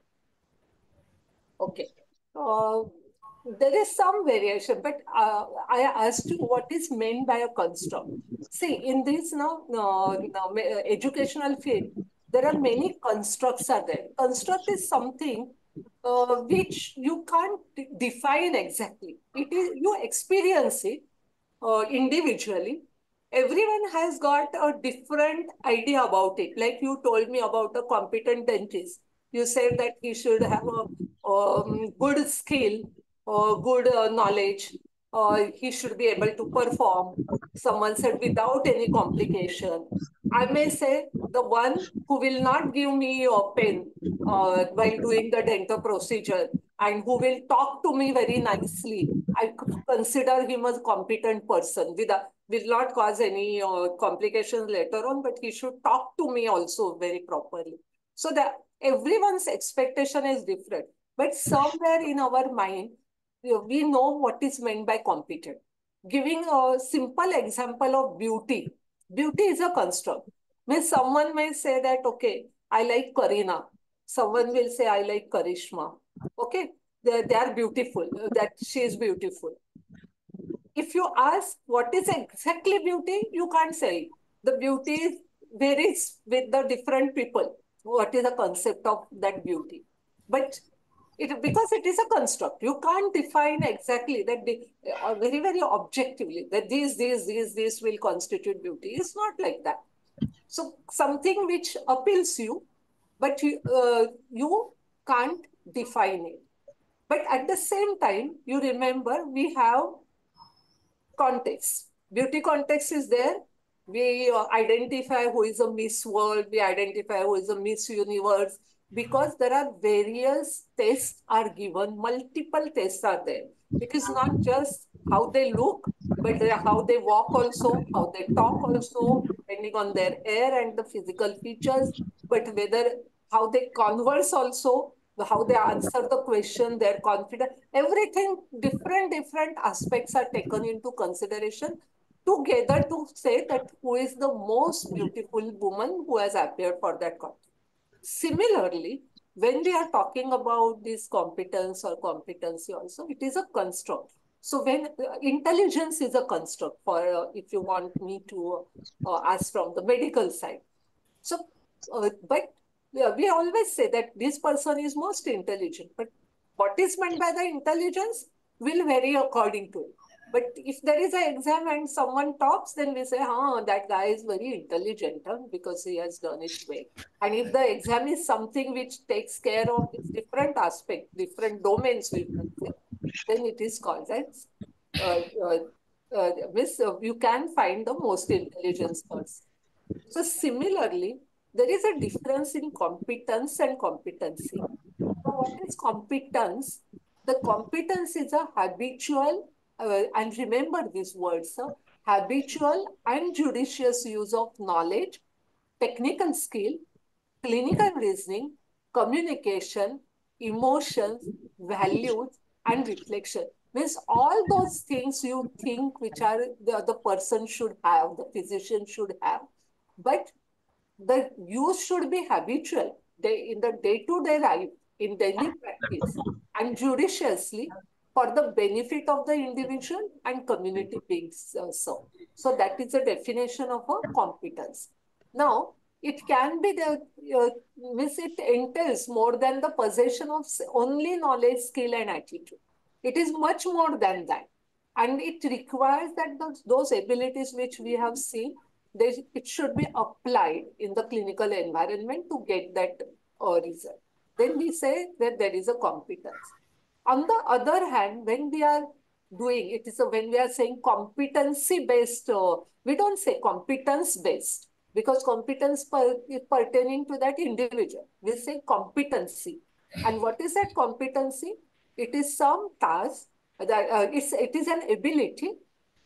Okay. There is some variation, but I asked you what is meant by a construct. See, in this educational field, there are many constructs are there. Construct is something which you can't define exactly. It is you experience it individually. Everyone has got a different idea about it. Like you told me about a competent dentist. You said that he should have a good skill or good knowledge. He should be able to perform. Someone said without any complication. I may say the one who will not give me a pen while doing the dental procedure and who will talk to me very nicely. I consider him a competent person will not cause any complications later on, but he should talk to me also very properly. So that everyone's expectation is different. But somewhere in our mind, we know what is meant by competent. Giving a simple example of beauty. Beauty is a construct. Someone may say that, okay, I like Karina. Someone will say, I like Karishma. Okay. they are beautiful, that she is beautiful. If you ask what is exactly beauty, you can't say. The beauty varies with the different people. What is the concept of that beauty? But because it is a construct, you can't define exactly that very, very objectively that these will constitute beauty. It's not like that. So something which appeals you, but you can't define it. But at the same time, you remember we have context. Beauty context is there. We identify who is a Miss World, we identify who is a Miss Universe, because there are various tests are given, multiple tests are there. It is not just how they look, but how they walk also, how they talk also, depending on their air and the physical features, but whether how they converse also, how they answer the question, their confidence, everything, different aspects are taken into consideration together to say that who is the most beautiful woman who has appeared for that contest. Similarly, when we are talking about this competence or competency also, it is a construct. So when intelligence is a construct for, if you want me to ask from the medical side. So, but we always say that this person is most intelligent, but what is meant by the intelligence will vary according to it. But if there is an exam and someone tops, then we say, that guy is very intelligent because he has done it well. And if the exam is something which takes care of its different aspects, different domains, we can say, then it is called as, you can find the most intelligence person. So similarly, there is a difference in competence and competency. So what is competence? The competence is a habitual, and remember these words, habitual and judicious use of knowledge, technical skill, clinical reasoning, communication, emotions, values, and reflection. Means all those things you think which are the person should have, the physician should have, but the use should be habitual in the day-to-day life, in daily practice, and judiciously for the benefit of the individual and community being served. So that is the definition of a competence. Now, it can be means it entails more than the possession of only knowledge, skill, and attitude. It is much more than that. And it requires that those abilities which we have seen, it should be applied in the clinical environment to get that result. Then we say that there is a competence. On the other hand, when we are doing it is when we are saying competency based, we don't say competence based because competence is pertaining to that individual. We say competency. And what is that competency? It is some task that it is an ability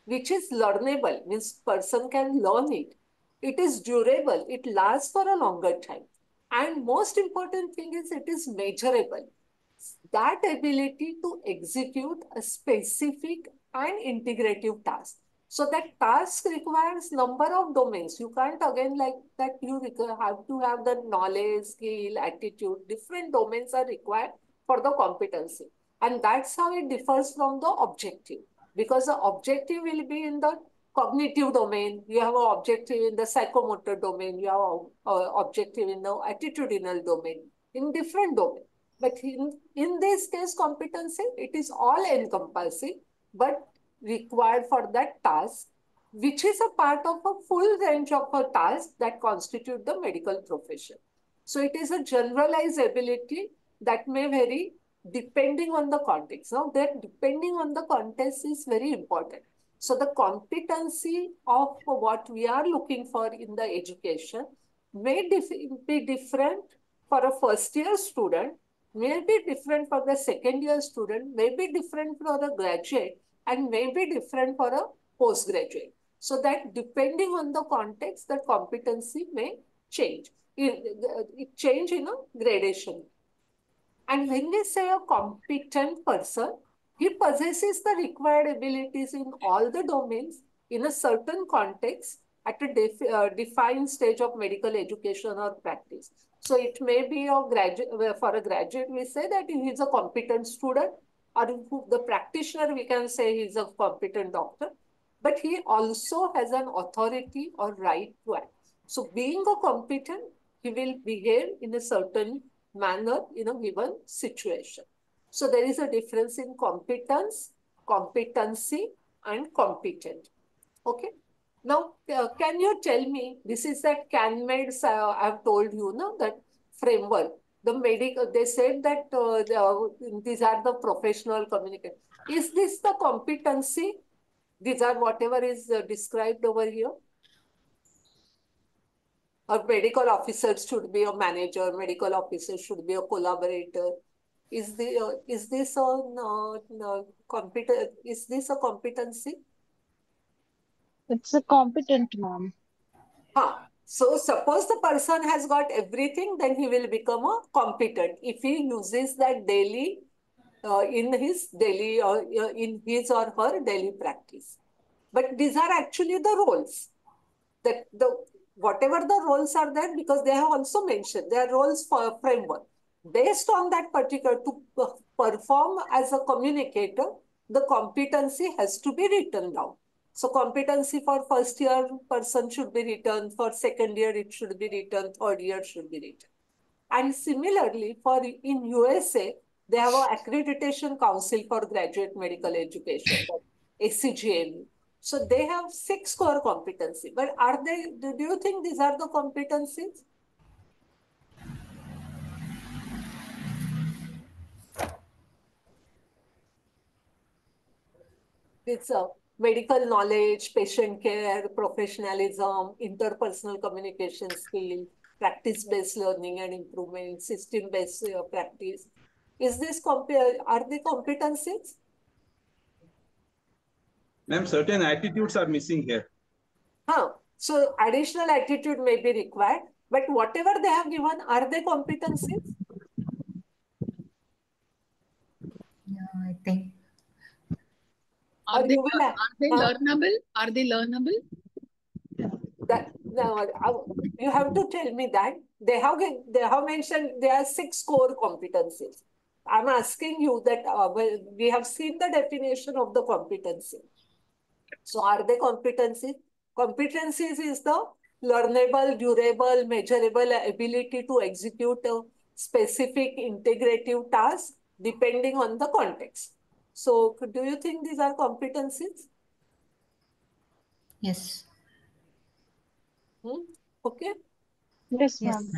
which is learnable, means person can learn it. It is durable, it lasts for a longer time. And most important thing is it is measurable. That ability to execute a specific and integrative task. So that task requires number of domains. You can't again like that you have to have the knowledge, skill, attitude. Different domains are required for the competency. And that's how it differs from the objective. Because the objective will be in the cognitive domain. You have an objective in the psychomotor domain. You have an objective in the attitudinal domain. In different domains. But in this case, competency, it is all encompassing, but required for that task, which is a part of a full range of a task that constitute the medical profession. So it is a generalized ability that may vary depending on the context. Now, that depending on the context is very important. So the competency of what we are looking for in the education may be different for a first-year student, may be different for the second-year student, may be different for a graduate, and may be different for a postgraduate. So that depending on the context, the competency may change. It change in a gradation. And when we say a competent person, he possesses the required abilities in all the domains in a certain context at a defined stage of medical education or practice. So it may be a graduate, for a graduate, we say that he is a competent student, or the practitioner, we can say he is a competent doctor, but he also has an authority or right to act. So being a competent, he will behave in a certain manner in a given situation. So there is a difference in competence, competency, and competent. Okay. Now, can you tell me, this is that CanMeds, I've told you, no, that framework. The medical, they said that these are the professional communicators. Is this the competency? These are whatever is described over here. A medical officer should be a manager, medical officer should be a collaborator. Is this a competency? It's a competent, ma'am. So suppose the person has got everything, then he will become a competent if he uses that daily in his daily or in his or her daily practice. But these are actually the roles. That the whatever the roles are there, because they have also mentioned their roles for framework. Based on that particular, to perform as a communicator, the competency has to be written down. So competency for first year person should be written, for second year it should be written, third year should be written. And similarly, for in USA, they have an accreditation council for graduate medical education, ACGME. So they have 6 core competency. But are they? Do you think these are the competencies? It's medical knowledge, patient care, professionalism, interpersonal communication skill, practice-based learning and improvement, system-based practice. Is this are they competencies? Ma'am, certain attitudes are missing here. So additional attitude may be required, but whatever they have given, are they competencies? Yeah, I think. Are they learnable? Are they learnable? That you have to tell me that they have mentioned there are 6 core competencies. I'm asking you that we have seen the definition of the competency. So are they competencies? Competencies is the learnable, durable, measurable ability to execute a specific integrative task depending on the context. So do you think these are competencies? Yes. Okay. Yes, ma'am.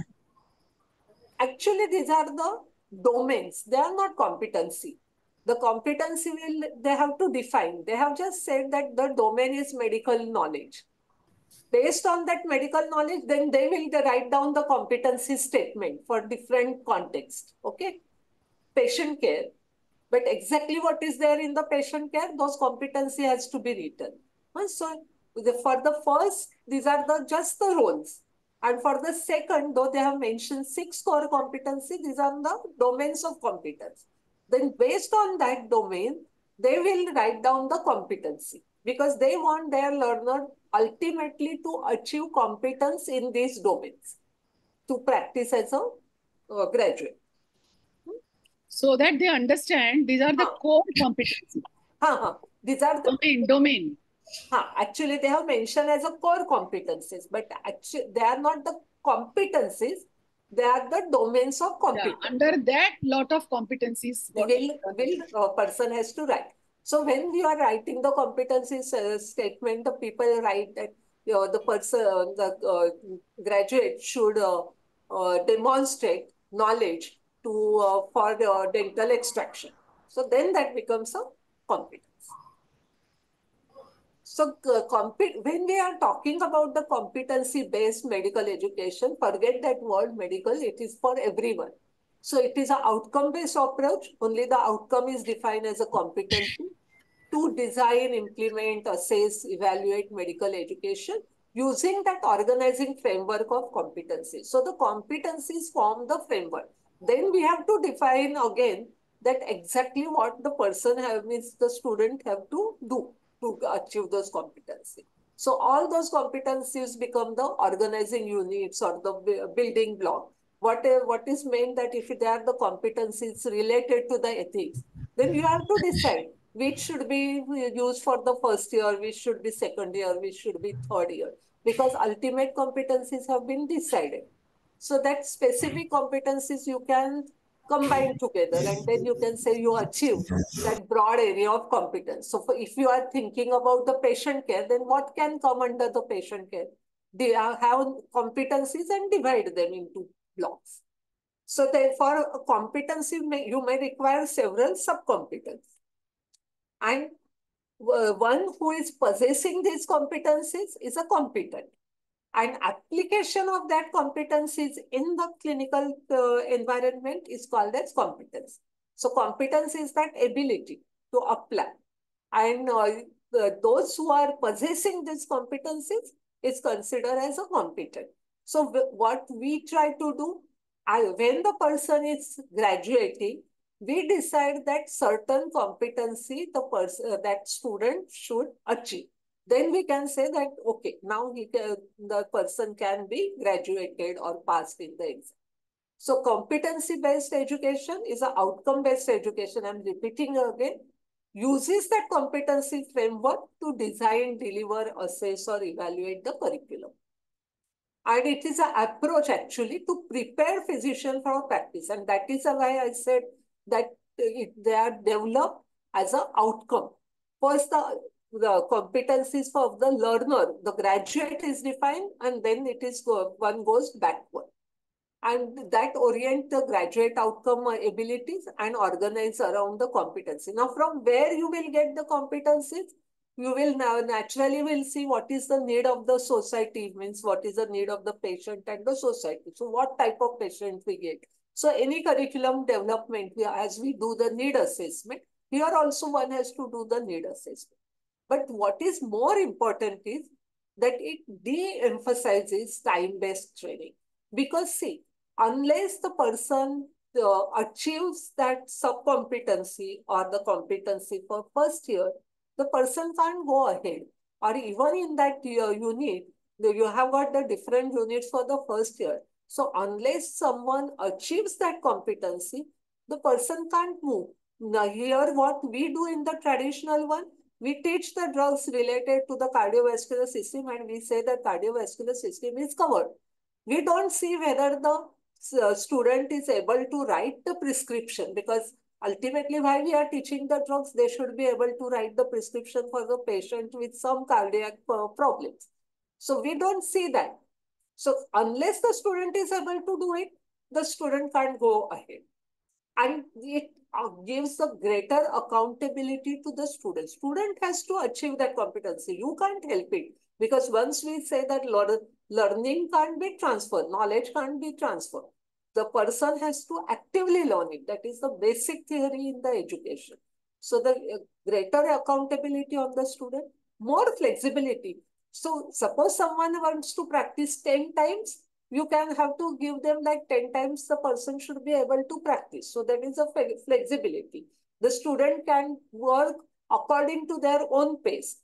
Actually, these are the domains. They are not competency. The competency they have to define. They have just said that the domain is medical knowledge. Based on that medical knowledge, then they will write down the competency statement for different contexts. Okay. Patient care. But exactly what is there in the patient care, those competency has to be written. So for the first, these are just the roles. And for the second, though they have mentioned 6 core competency, these are the domains of competence. Then based on that domain, they will write down the competency because they want their learner ultimately to achieve competence in these domains to practice as a graduate. So that they understand these are the core competencies. These are the domain. Actually, they have mentioned as a core competencies, but actually they are not the competencies. They are the domains of competence. Yeah, under that, lot of competencies. A person has to write. So when you are writing the competencies statement, the people write that the person, the graduate should demonstrate knowledge to for dental extraction. So then that becomes a competence. So when we are talking about the competency-based medical education, forget that word medical, it is for everyone. So it is an outcome-based approach. Only the outcome is defined as a competency to design, implement, assess, evaluate medical education using that organizing framework of competency. So the competencies form the framework. Then we have to define again that exactly what the person means the student have to do to achieve those competencies. So all those competencies become the organizing units or the building block what is meant that if they are the competencies related to the ethics, then you have to decide which should be used for the first year, which should be second year, which should be third year, because ultimate competencies have been decided. So that specific competencies you can combine together, and then you can say you achieve that broad area of competence. So if you are thinking about the patient care, then what can come under the patient care? They have competencies and divide them into blocks. So therefore, a competency you may require several sub-competencies. And one who is possessing these competencies is a competent. And application of that competencies in the clinical environment is called as competence. So competence is that ability to apply. And those who are possessing these competencies is considered as a competent. So what we try to do, when the person is graduating, we decide that certain competency that student should achieve. Then we can say that, okay, now the person can be graduated or passed in the exam. So competency-based education is an outcome-based education. I'm repeating again, uses that competency framework to design, deliver, assess, or evaluate the curriculum. And it is an approach actually to prepare physician for practice. And that is why I said that they are developed as an outcome. First, the competencies for the learner, the graduate is defined, and then one goes backward. And that orient the graduate outcome abilities and organize around the competency. Now, from where you will get the competencies? You will now naturally will see what is the need of the society, means what is the need of the patient and the society. So what type of patient we get. So any curriculum development, as we do the need assessment, here also one has to do the need assessment. But what is more important is that it de-emphasizes time-based training. Because see, unless the person achieves that sub-competency or the competency for first year, the person can't go ahead. Or even in that unit, you have got the different units for the first year. So unless someone achieves that competency, the person can't move. Now here what we do in the traditional one, we teach the drugs related to the cardiovascular system and we say that cardiovascular system is covered. We don't see whether the student is able to write the prescription, because ultimately while we are teaching the drugs, they should be able to write the prescription for the patient with some cardiac problems. So we don't see that. So unless the student is able to do it, the student can't go ahead. And it gives a greater accountability to the student. Student has to achieve that competency. You can't help it. Because once we say that learning can't be transferred, knowledge can't be transferred, the person has to actively learn it. That is the basic theory in the education. So the greater accountability on the student, more flexibility. So suppose someone wants to practice 10 times, you can have to give them like 10 times the person should be able to practice. So that is a flexibility. The student can work according to their own pace.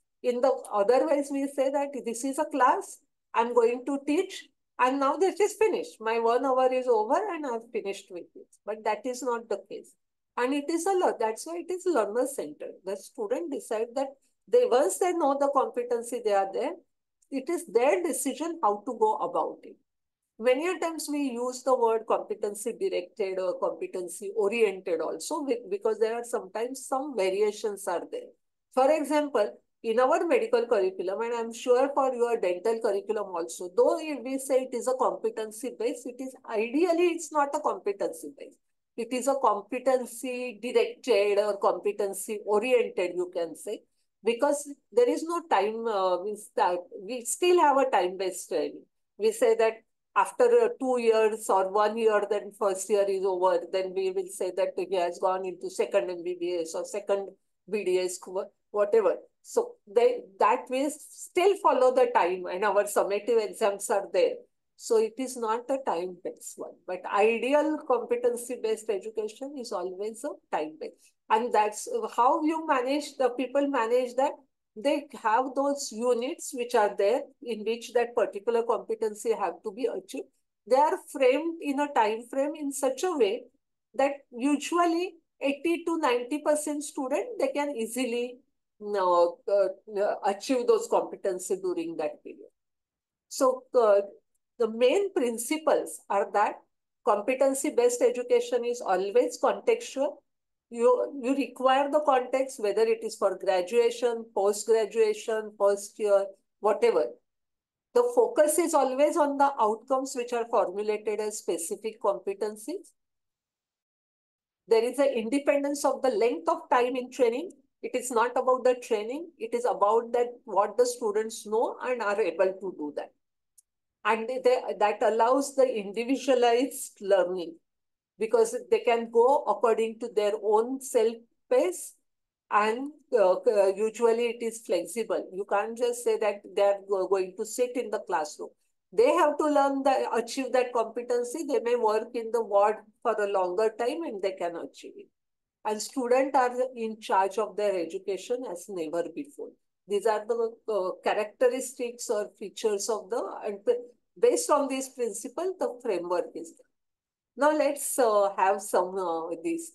Otherwise we say that this is a class, I'm going to teach, and now this is finished. My 1 hour is over and I've finished with it. But that is not the case. And it is that's why it is learner-centered. The student decide that once they know the competency they are there, it is their decision how to go about it. Many times we use the word competency directed or competency oriented also, because there are sometimes some variations are there. For example, in our medical curriculum, and I'm sure for your dental curriculum also, though if we say it is a competency based, it's not a competency based. It is a competency directed or competency oriented, you can say, because there is no time, means that we still have a time-based training. We say that after 2 years or 1 year, then first year is over, then we will say that he has gone into second MBBS or second BDS, whatever. So that we still follow the time and our summative exams are there. So it is not a time-based one, but ideal competency-based education is always a time-based. And that's how the people manage that. They have those units which are there in which that particular competency have to be achieved. they are framed in a time frame in such a way that usually 80 to 90% student, they can easily achieve those competency during that period. So the main principles are that competency-based education is always contextual. You require the context, whether it is for graduation, post-graduation, first year, whatever. The focus is always on the outcomes which are formulated as specific competencies. There is an independence of the length of time in training. It is not about the training. It is about that what the students know and are able to do that. And that allows the individualized learning because they can go according to their own self pace, and usually it is flexible. You can't just say that they're going to sit in the classroom. They have to learn that, achieve that competency. They may work in the ward for a longer time and they can achieve it. And students are in charge of their education as never before. These are the characteristics or features of and based on this principle, the framework is there. Now let's have some these.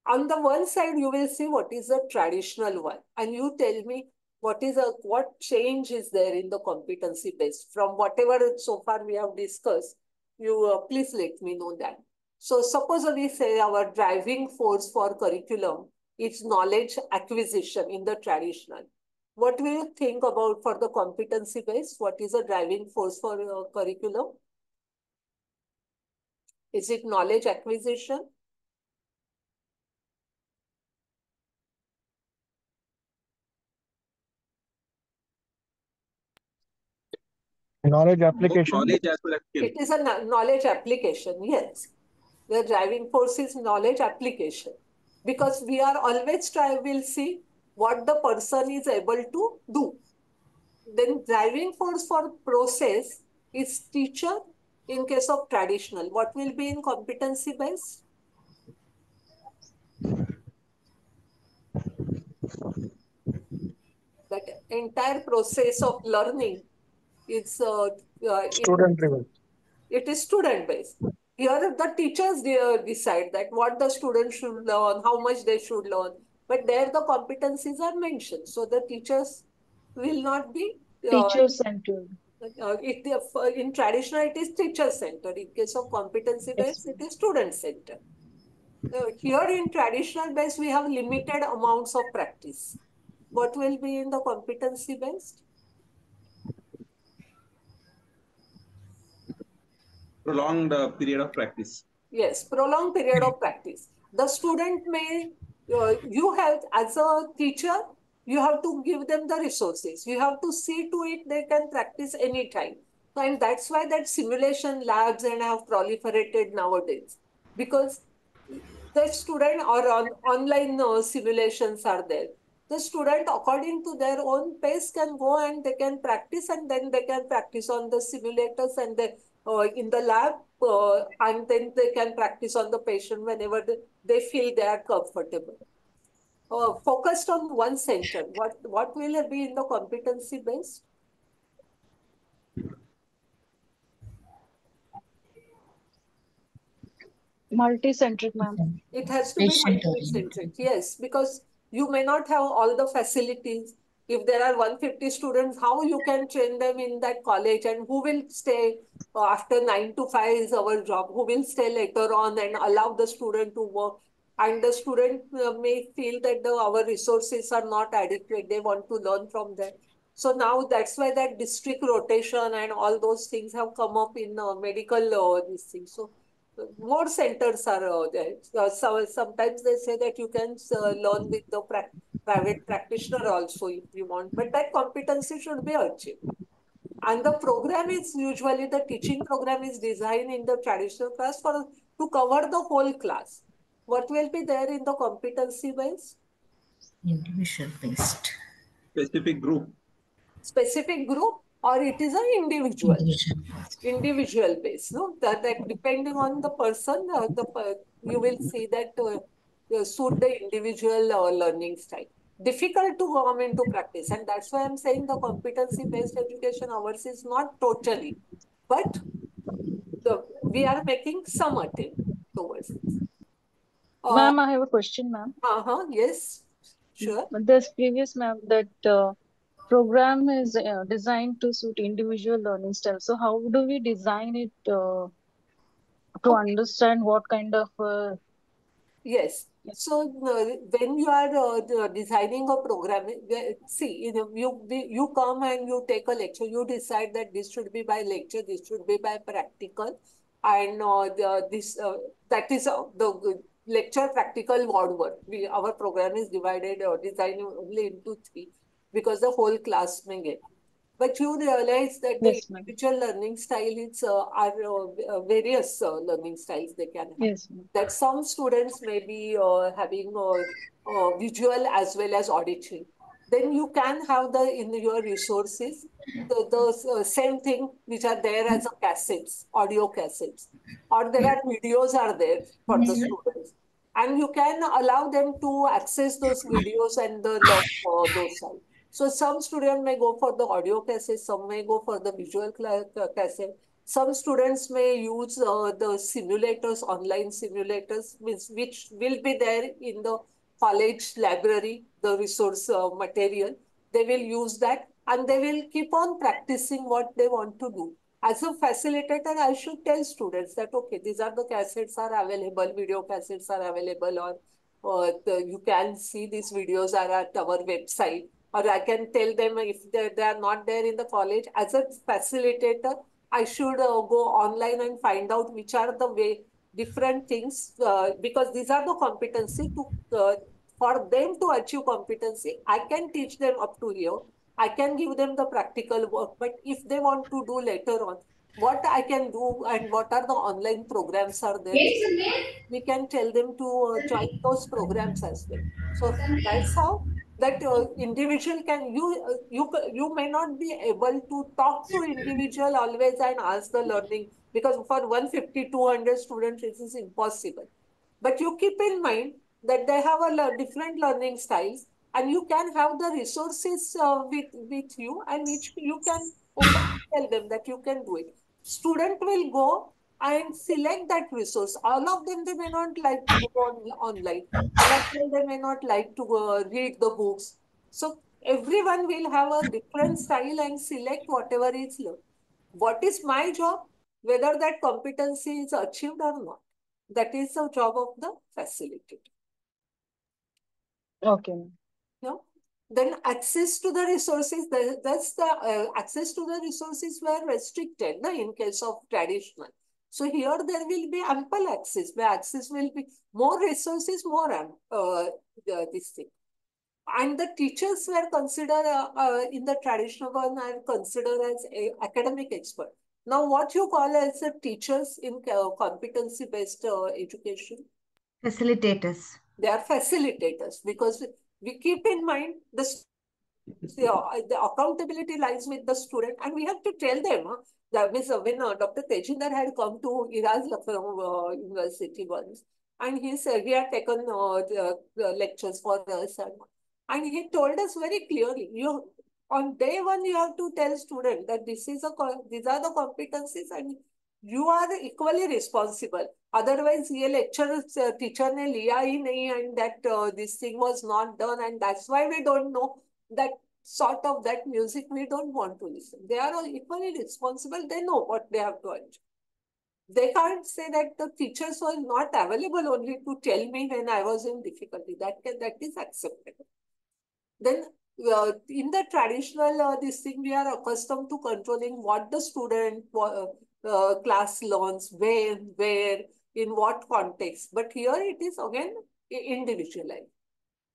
On the one side, you will see what is a traditional one, and you tell me what change is there in the competency based from whatever so far we have discussed. You please let me know that. So suppose we say our driving force for curriculum is knowledge acquisition in the traditional. What will you think about for the competency based? What is a driving force for curriculum? Is it knowledge acquisition? Knowledge application. Knowledge as well as skill. It is a knowledge application, yes. The driving force is knowledge application. Because we are always will see what the person is able to do. Then driving force for process is teacher in case of traditional. What will be in competency based? That entire process of learning is Student driven. it is student based. Here the teachers decide that what the students should learn, how much they should learn. But there the competencies are mentioned. So the teachers will not be Teacher centered. in traditional it is teacher centered. In case of competency based, it is student centered. Here in traditional based, we have limited amounts of practice. What will be in the competency based? Prolonged period of practice. Yes, prolonged period of practice. The student may, you have, as a teacher, you have to give them the resources. You have to see to it they can practice anytime. And that's why that simulation labs and have proliferated nowadays. Because the student or online simulations are there. The student, according to their own pace, can go and they can practice, and then they can practice on the simulators and in the lab, and then they can practice on the patient whenever they feel they are comfortable. Focused on one center, what will it be in the competency based? Multi-centric, ma'am. It has to be multi-centric, yes, because you may not have all the facilities. If there are 150 students, how you can train them in that college, and who will stay after 9 to 5 is our job, who will stay later on and allow the student to work. And the student may feel that our resources are not adequate. They want to learn from them. So now that's why that district rotation and all those things have come up in medical these things. So more centers are there. So sometimes they say that you can learn with the private practitioner also if you want, but that competency should be achieved. And the program is usually the teaching program is designed in the traditional class to cover the whole class. What will be there in the competency based? Individual based. Specific group. Specific group, or it is an individual? Individual based, no? That depending on the person, you will see that suit the individual learning style. Difficult to come into practice, and that's why I'm saying the competency based education ours is not totally, but we are making some attempt towards this. Ma'am, I have a question, ma'am. Yes, sure. There's previous, ma'am, that program is designed to suit individual learning style. So how do we design it to understand what kind of Yes. So when you are designing a program, see, you come and you take a lecture. You decide that this should be by lecture, this should be by practical, and that is the lecture practical ward work. Our program is divided or designed only into three because the whole class may get. But you realize that the yes, ma'am. individual learning style are various learning styles they can have. Yes, ma'am. That some students may be having visual as well as auditory. Then you can have in your resources the same thing which are there as a cassettes, audio cassettes, or there are videos are there for the students, and you can allow them to access those videos and learn those sides. So some student may go for the audio cassette, some may go for the visual cassette. Some students may use the simulators, online simulators, which will be there in the college library, the resource material. They will use that and they will keep on practicing what they want to do. As a facilitator, I should tell students that, okay, these are the cassettes are available, video cassettes are available, or you can see these videos are at our website. Or I can tell them if they are not there in the college. As a facilitator, I should go online and find out which are the different things because these are the competency for them to achieve competency. I can teach them up to here. I can give them the practical work, but if they want to do later on, what I can do and what are the online programs are there, we can tell them to join those programs as well. So that's how that individual can you may not be able to talk to individual always and ask the learning because for 150 200 students it is impossible, but you keep in mind that they have different learning styles and you can have the resources with you and which you can openly tell them that you can do it. Student will go and select that resource. All of them, they may not like to go online. All of them, they may not like to read the books. So everyone will have a different style and select whatever is learned. What is my job? Whether that competency is achieved or not. That is the job of the facilitator. Okay. Yeah. Then access to the resources, that's the access to the resources were restricted in case of traditional. So here there will be ample access, where access will be more resources, more this thing. And the teachers were considered in the traditional one are considered as academic expert. Now, what you call as teachers in competency-based education? Facilitators. They are facilitators because we keep in mind the accountability lies with the student, and we have to tell them that when Dr. Tejinder had come to Iraz Lucknow University once, and he said he had taken the lectures for us, and he told us very clearly, you on day one you have to tell student that these are the competencies, and you are equally responsible. Otherwise, ये lecture teacher ने लिया ही नहीं, and that this thing was not done, and that's why we don't know that sort of that music we don't want to listen. They are all equally responsible. They know what they have to achieve. They can't say that the teachers were not available only to tell me when I was in difficulty. That is acceptable. Then in the traditional this thing, we are accustomed to controlling what the student class learns, where, in what context. But here it is again individualized.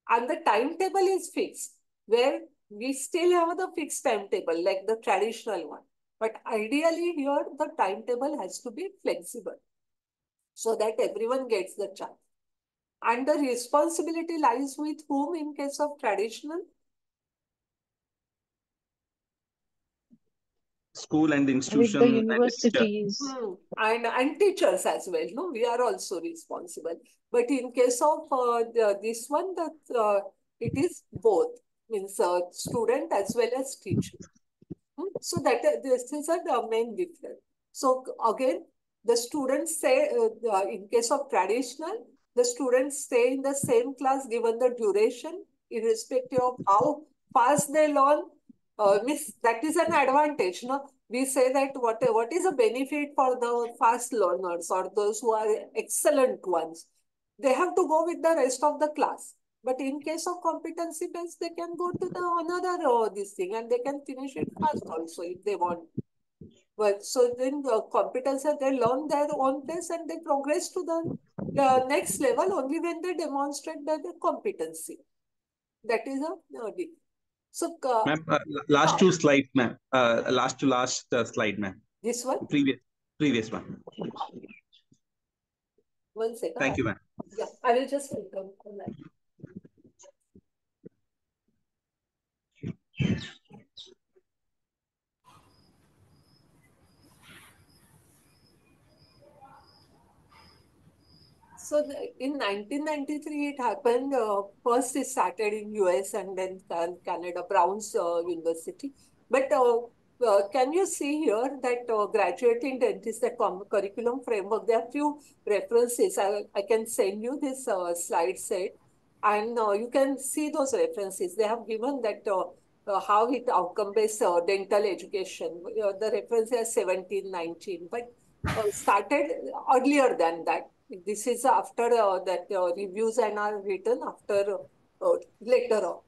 And the timetable is fixed, where we still have the fixed timetable like the traditional one. But ideally here, the timetable has to be flexible so that everyone gets the chance. And the responsibility lies with whom in case of traditional? School and institution. With the universities. And teachers as well. No, we are also responsible. But in case of this one, that it is both, means student as well as teacher. So that this is a main difference. So again, The students stay, in case of traditional, the students stay in the same class given the duration, irrespective of how fast they learn. Miss, that is an advantage. No? We say that what is a benefit for the fast learners or those who are excellent ones? They have to go with the rest of the class. But in case of competency based, they can go to the another this thing and they can finish it fast also if they want. But so then the competency, they learn their own place and they progress to the next level only when they demonstrate their competency. That is a so Ma'am, last two slides, ma'am. Last to last slide, ma'am. This one? Previous one. 1 second. Thank you, ma'am. Yeah, I will just come on that. So in 1993, it happened. First, it started in US and then Canada, Brown's University. But can you see here that graduating dentist, the curriculum framework, there are few references. I can send you this slide set and you can see those references. They have given that how it outcome-based dental education. The reference is 1719, but started earlier than that. This is after that reviews and are written after later on.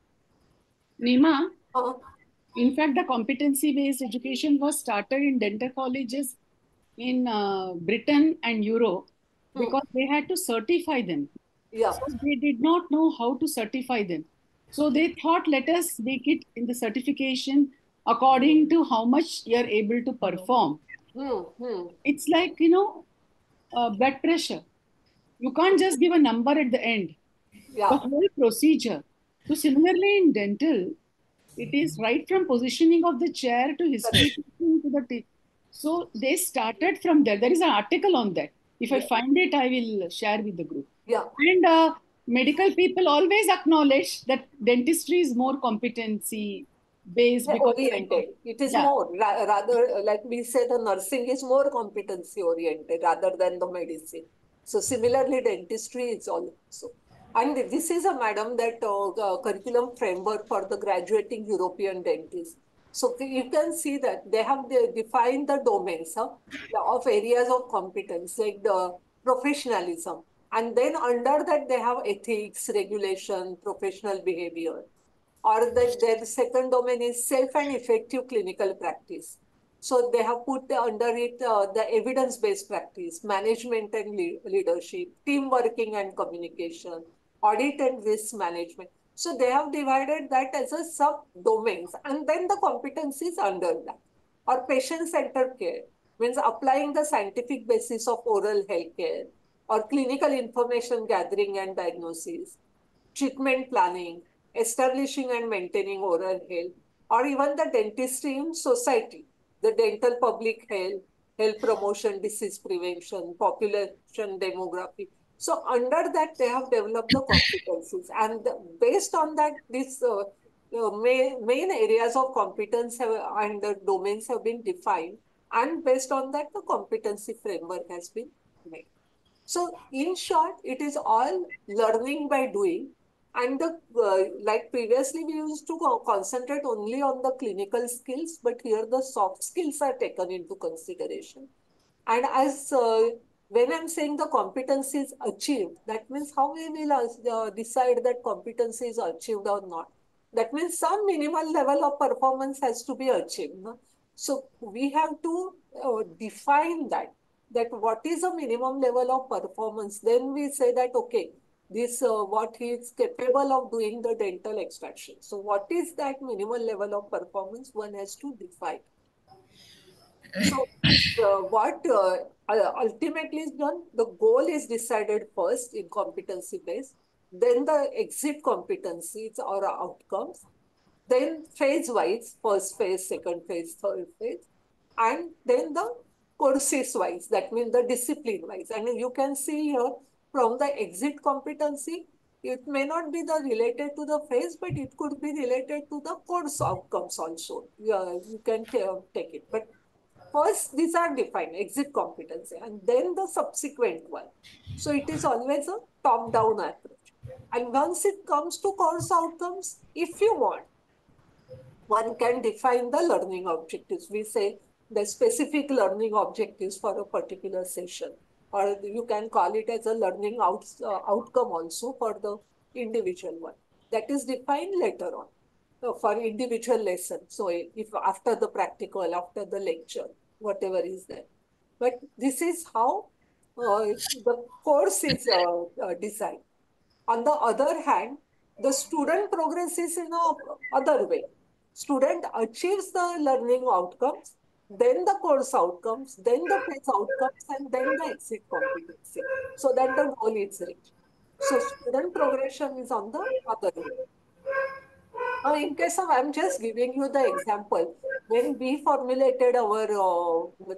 Nima, in fact, the competency-based education was started in dental colleges in Britain and Europe because they had to certify them. Yeah. So they did not know how to certify them. So they thought, let us make it in the certification according to how much you are able to perform. It's like, blood pressure. You can't just give a number at the end. Yeah. The whole procedure. So similarly in dental, it is right from positioning of the chair to history to the teeth. So they started from there. There is an article on that. If I find it, I will share with the group. Yeah. And medical people always acknowledge that dentistry is more competency based because oriented. It is more rather like we say the nursing is more competency oriented rather than the medicine. So similarly, dentistry is also. And this is a madam that curriculum framework for the graduating European dentists. So you can see that they have defined the domains of areas of competence like the professionalism. And then under that, they have ethics, regulation, professional behavior. Or their second domain is self and effective clinical practice. So they have put under it the evidence-based practice, management and leadership, team working and communication, audit and risk management. So they have divided that as a sub-domains and then the competencies under that. Or patient-centered care means applying the scientific basis of oral health care or clinical information gathering and diagnosis, treatment planning, establishing and maintaining oral health, or even the dentistry in society, the dental public health, health promotion, disease prevention, population demography. So under that, they have developed the competencies. And based on that, these main areas of competence and the domains have been defined. And based on that, the competency framework has been made. So in short, it is all learning by doing. And like previously, we used to concentrate only on the clinical skills, but here the soft skills are taken into consideration. And as when I'm saying the competency is achieved, that means how we will decide that competency is achieved or not. That means some minimal level of performance has to be achieved. No? So we have to define that what is a minimum level of performance. Then we say that, okay, this what he is capable of doing the dental extraction. So what is that minimal level of performance? One has to define. So what ultimately is done, the goal is decided first in competency based, then the exit competencies or outcomes, then phase wise, first phase, second phase, third phase, and then the courses wise, that means the discipline wise. And you can see here from the exit competency, it may not be the related to the phase, but it could be related to the course outcomes also. Yeah, you can take it. But First, these are defined, exit competency, and then the subsequent one. So it is always a top-down approach. And once it comes to course outcomes, if you want, one can define the learning objectives. We say the specific learning objectives for a particular session, or you can call it as a learning outcome also for the individual one. That is defined later on for individual lesson. So if after the practical, after the lecture, whatever is there. But this is how the course is designed. On the other hand, the student progresses in a other way. Student achieves the learning outcomes, then the course outcomes, then the phase outcomes, and then the exit competency, so that the goal is reached. So student progression is on the other way. Now, in case of, I'm just giving you the example. When we formulated our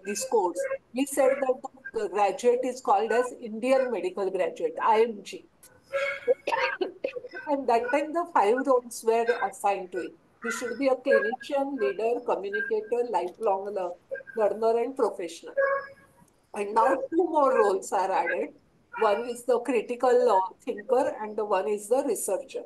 this course, we said that the graduate is called as Indian medical graduate, IMG. And that time the 5 roles were assigned to it. He should be a clinician, leader, communicator, lifelong learner, and professional. And now 2 more roles are added. One is the critical thinker, and the one is the researcher.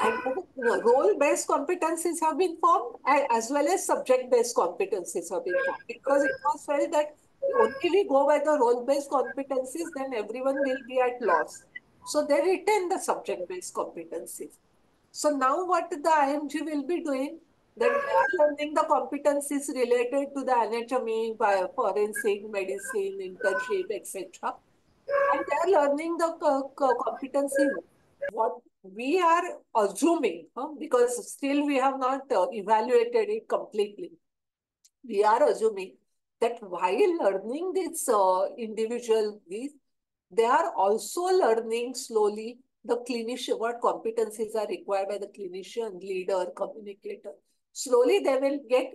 And role-based competencies have been formed as well as subject-based competencies have been formed, because it was felt that only we go by the role-based competencies, then everyone will be at loss. So they retain the subject-based competencies. So now what the IMG will be doing, that they are learning the competencies related to the anatomy, forensic, medicine, internship, etc. And they are learning the competency. What we are assuming, because still we have not evaluated it completely, we are assuming that while learning this individual, they are also learning slowly the clinician, what competencies are required by the clinician, leader, communicator. Slowly they will get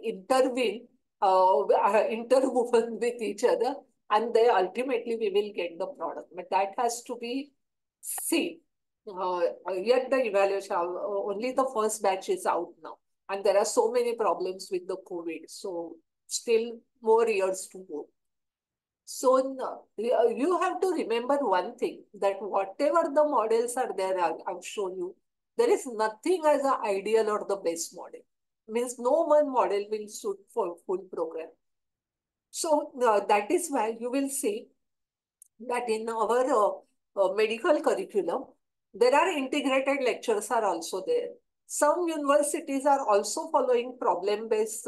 interwoven with each other, and they ultimately we will get the product. But that has to be seen. Yet the evaluation, only the first batch is out now. And there are so many problems with the COVID. So still more years to go. So you have to remember one thing, that whatever the models are there, I've shown you, there is nothing as an ideal or the best model. Means no one model will suit for full program. So that is why you will see that in our medical curriculum, there are integrated lectures are also there. Some universities are also following problem-based.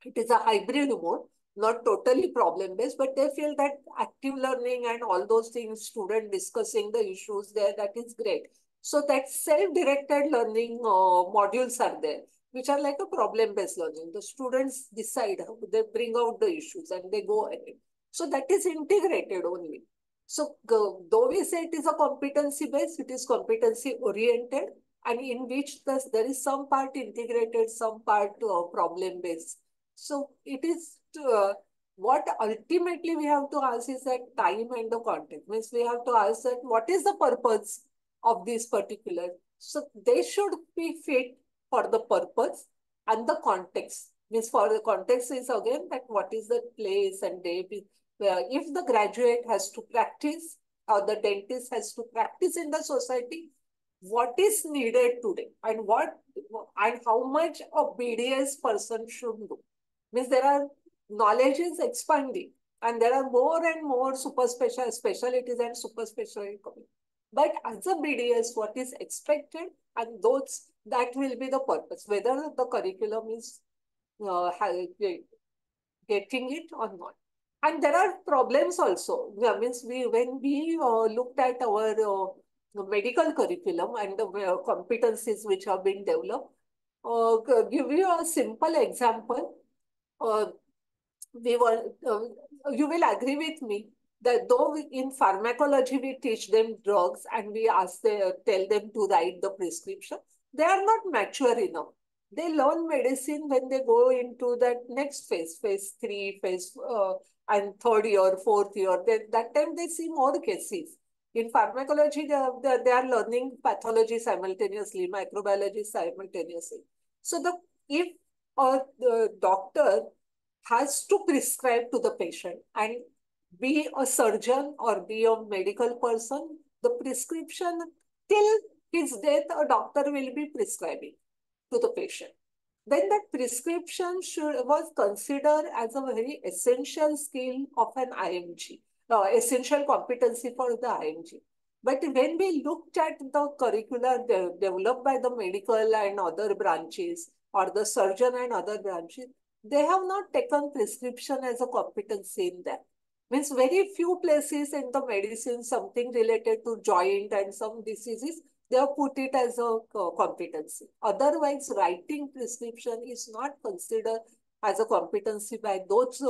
It is a hybrid mode, not totally problem-based, but they feel that active learning and all those things, student discussing the issues there, that is great. So that self-directed learning modules are there, which are like a problem-based learning. The students decide, they bring out the issues and they go ahead. So that is integrated only. So though we say it is a competency-based, it is competency-oriented, and in which there is some part integrated, some part problem-based. So it is what ultimately we have to ask is that time and the context. Means we have to ask that what is the purpose of this particular. So they should be fit for the purpose and the context. Means for the context is again that what is the place and day. If the graduate has to practice or the dentist has to practice in the society, what is needed today and how much a BDS person should do. Means there are knowledge is expanding and there are more and more specialties and super specialty coming. But as a BDS, what is expected and those that will be the purpose, whether the curriculum is getting it or not. And there are problems also. Yeah, means when we looked at our medical curriculum and the competencies which have been developed, give you a simple example. You will agree with me that though in pharmacology we teach them drugs and we tell them to write the prescription, they are not mature enough. They learn medicine when they go into that next phase 3, and third year, fourth year. That time they see more cases. In pharmacology, they are learning pathology simultaneously, microbiology simultaneously. So if the doctor has to prescribe to the patient, and be a surgeon or be a medical person, the prescription till his death, a doctor will be prescribing to the patient. Then that prescription was considered as a very essential skill of an IMG, essential competency for the IMG. But when we looked at the curricula developed by the medical and other branches, or the surgeon and other branches, they have not taken prescription as a competency in that. Means very few places in the medicine, something related to joint and some diseases, they have put it as a competency. Otherwise, writing prescription is not considered as a competency by those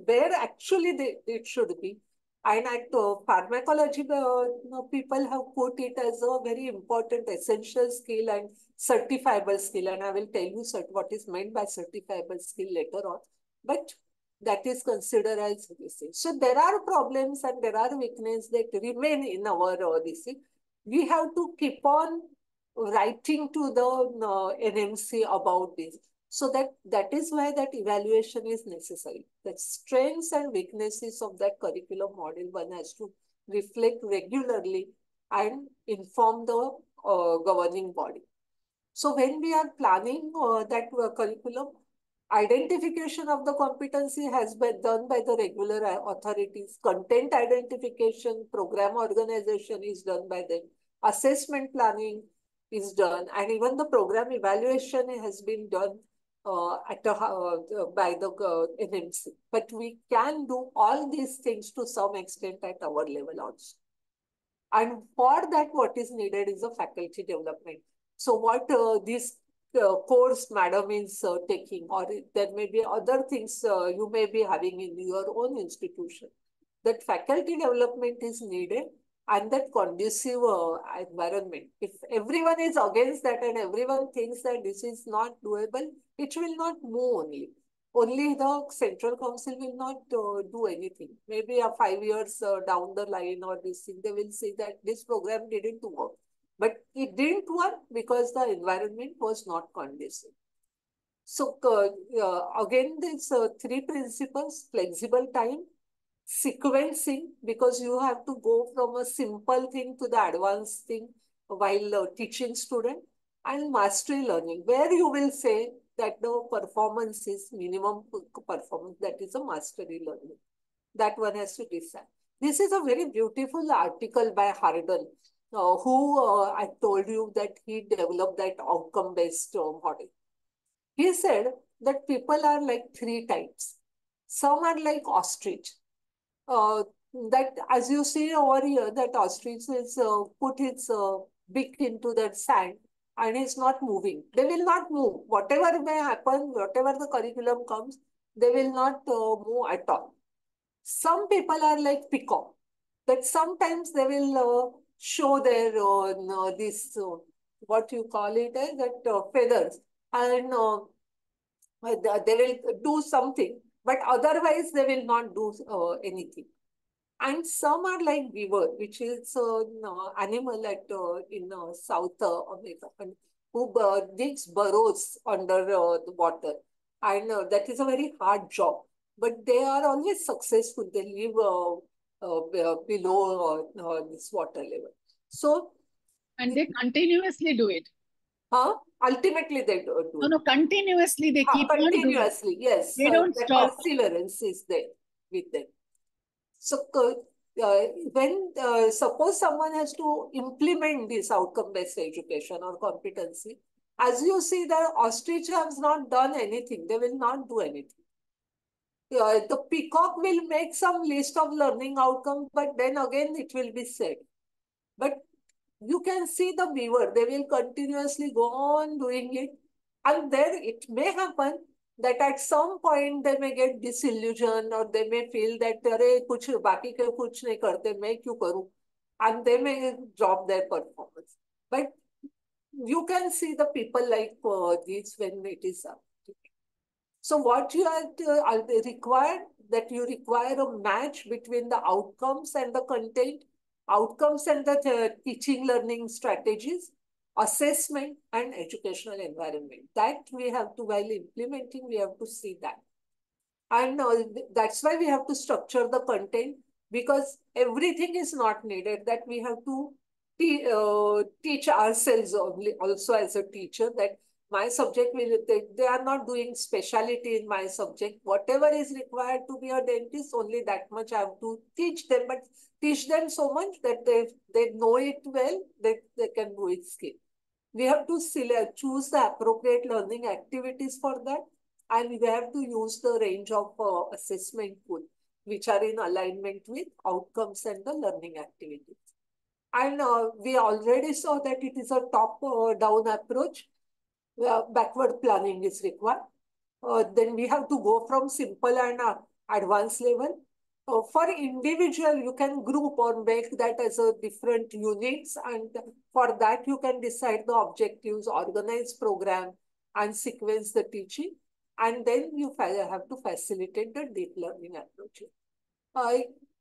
where actually it should be. And at pharmacology, people have put it as a very important essential skill and certifiable skill. And I will tell you what is meant by certifiable skill later on. But that is considered as this thing. So there are problems and there are weaknesses that remain in our this thing. We have to keep on writing to the NMC about this. So that is why that evaluation is necessary. The strengths and weaknesses of that curriculum model one has to reflect regularly and inform the governing body. So when we are planning that curriculum, identification of the competency has been done by the regular authorities. Content identification, program organization is done by them. Assessment planning is done. And even the program evaluation has been done by the NMC. But we can do all these things to some extent at our level also. And for that, what is needed is a faculty development. So what this course madam is taking, or there may be other things you may be having in your own institution, that faculty development is needed, and that conducive environment. If everyone is against that and everyone thinks that this is not doable, it will not move only. Only the Central Council will not do anything. Maybe 5 years down the line or this thing, they will say that this program didn't work. But it didn't work because the environment was not conducive. So again, there's 3 principles: flexible time, sequencing, because you have to go from a simple thing to the advanced thing while teaching student, and mastery learning, where you will say that the performance is minimum performance, that is a mastery learning. That one has to decide. This is a very beautiful article by Hardin, who I told you that he developed that outcome-based model. He said that people are like 3 types. Some are like ostrich. That as you see over here, that ostrich is put its beak into that sand and is not moving. They will not move. Whatever may happen, whatever the curriculum comes, they will not move at all. Some people are like peacock, that sometimes they will show their this what you call it as that feathers, and they will do something, but otherwise they will not do anything. And some are like beaver, which is an animal in South America, and who digs burrows under the water. And that is a very hard job. But they are always successful. They live below this water level. So, and they continuously do it. Ultimately, they do it. No, continuously they keep continuously, on doing. yes. They don't stop. Perseverance is there with them. So when suppose someone has to implement this outcome-based education or competency, as you see, the ostrich has not done anything. They will not do anything. The peacock will make some list of learning outcomes, but then again it will be said. But you can see the beaver, they will continuously go on doing it. And then it may happen that at some point they may get disillusioned, or they may feel that अरे कुछ बाकी के कुछ नहीं करते मैं क्यों करूं, and they may drop their performance. But you can see the people like these when it is up. So what you are required, that you require a match between the outcomes and the content, outcomes and the teaching learning strategies, assessment, and educational environment. That we have to, while implementing, we have to see that. And that's why we have to structure the content, because everything is not needed, that we have to teach ourselves only, also as a teacher, that my subject will, they are not doing speciality in my subject. Whatever is required to be a dentist, only that much I have to teach them, but teach them so much that they know it well, that they can do it skill. We have to select, choose the appropriate learning activities for that, and we have to use the range of assessment tool which are in alignment with outcomes and the learning activities. And we already saw that it is a top-down approach, where backward planning is required. Then we have to go from simple and advanced level. For individual, you can group or make that as a different units, and for that you can decide the objectives, organize program, and sequence the teaching, and then you have to facilitate the deep learning approach.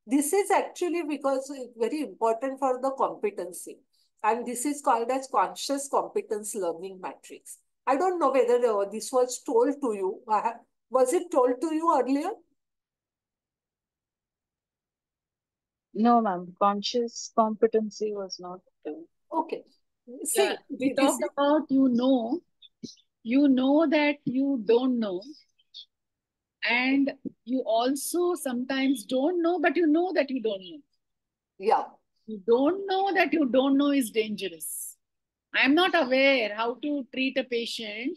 This is actually because it's very important for the competency, and this is called as conscious competence learning matrix. I don't know whether this was told to you. Was it told to you earlier? No, ma'am. Conscious competency was not. Okay. See, Yeah, we this talked about you know that you don't know, and you also sometimes don't know, but you know that you don't know. Yeah. You don't know that you don't know is dangerous. I am not aware how to treat a patient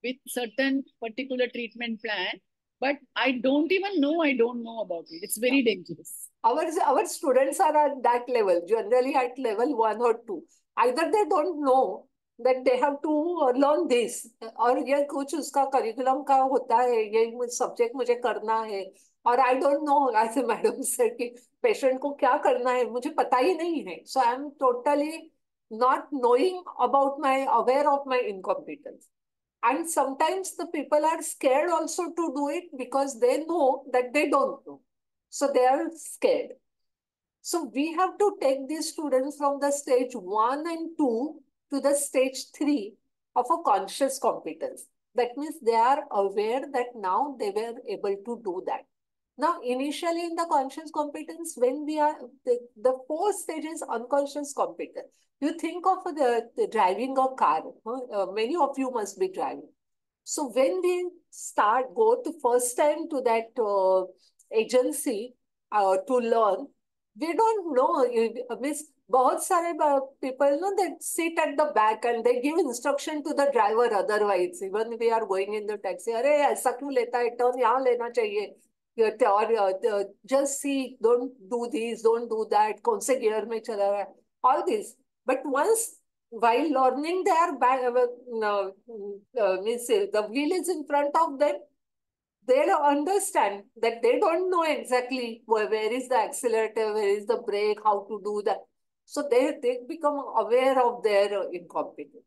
with certain particular treatment plan, but I don't even know I don't know about it. It's very dangerous. Our students are at that level, generally at level 1 or 2. Either they don't know that they have to learn this, और ये कुछ उसका curriculum का होता है, ये subject मुझे करना है, और I don't know, as madam said, कि patient को क्या करना है, मुझे पता ही नहीं है. So I am totally not knowing about aware of my incompetence. And sometimes the people are scared also to do it because they know that they don't know. So they are scared. So we have to take these students from the stage 1 and 2 to the stage 3 of a conscious competence. That means they are aware that now they were able to do that. Now, initially in the conscious competence, when we are, the fourth stage is unconscious competence. You think of the driving a car. Many of you must be driving. So when we go to first time to that agency to learn, we don't know. Means बहुत सारे people know that sit at the back and they give instruction to the driver. Otherwise, even we are going in the taxi, अरे ऐसा क्यों लेता है turn यहाँ लेना चाहिए. Or just see, don't do this, don't do that. कौन से gear में चला रहा है. All this. But once while learning, they are back. Means the wheel is in front of them. They'll understand that they don't know exactly where is the accelerator, where is the brake, how to do that. So they become aware of their incompetence.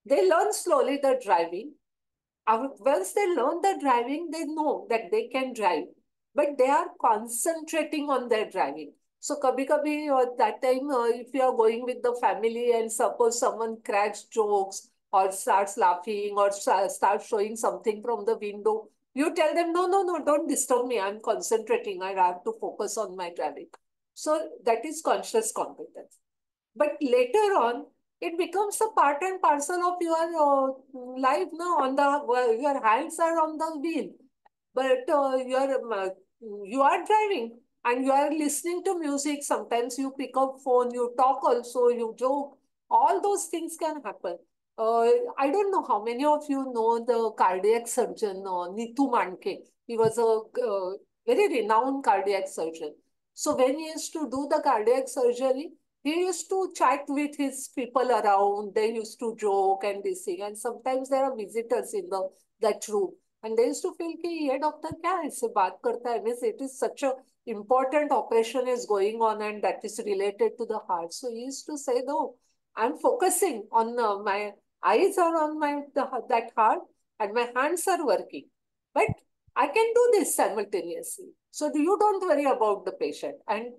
They learn slowly the driving. Once they learn the driving, they know that they can drive, but they are concentrating on their driving. So kabhi that time if you are going with the family and suppose someone cracks jokes or starts laughing or starts showing something from the window, you tell them, no, don't disturb me. I'm concentrating. I have to focus on my driving. So that is conscious competence. But later on, it becomes a part and parcel of your life now. Your hands are on the wheel, but you are driving and you are listening to music. Sometimes you pick up phone, you talk also, you joke. All those things can happen. I don't know how many of you know the cardiac surgeon Nitu Manke. He was a very renowned cardiac surgeon. So when he used to do the cardiac surgery, he used to chat with his people around. They used to joke and this thing. And sometimes there are visitors in that room. And they used to feel कि ये doctor क्या ऐसे बात करता है? Means it is such a important operation is going on and that is related to the heart. So he used to say, no, I'm focusing on my eyes are on that heart and my hands are working. But I can do this simultaneously. So you don't worry about the patient. And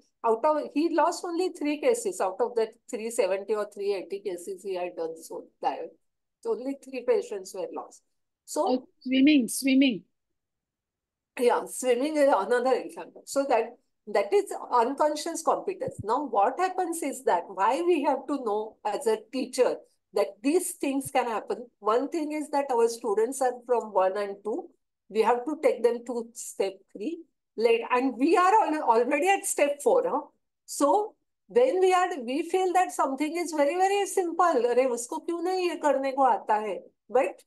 he lost only 3 cases out of that 370 or 380 cases he had done so that. Only 3 patients were lost. So swimming. Yeah, swimming is another example. So that is unconscious competence. Now, what happens is that why we have to know as a teacher that these things can happen. One thing is that our students are from 1 and 2. We have to take them to step 3. And we are already at step 4. Huh? So when we feel that something is very, very simple. अरे उसको क्यों नहीं ये करने को आता है? But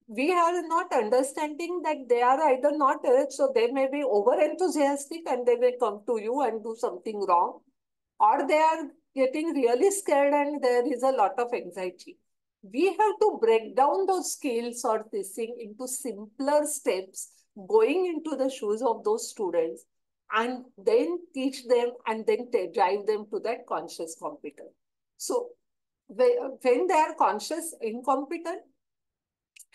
we are not understanding that they are either not, so they may be over enthusiastic and they may come to you and do something wrong, or they are getting really scared and there is a lot of anxiety. We have to break down those skills or this thing into simpler steps, going into the shoes of those students, and then teach them and then drive them to that conscious competence. So when they are conscious incompetent,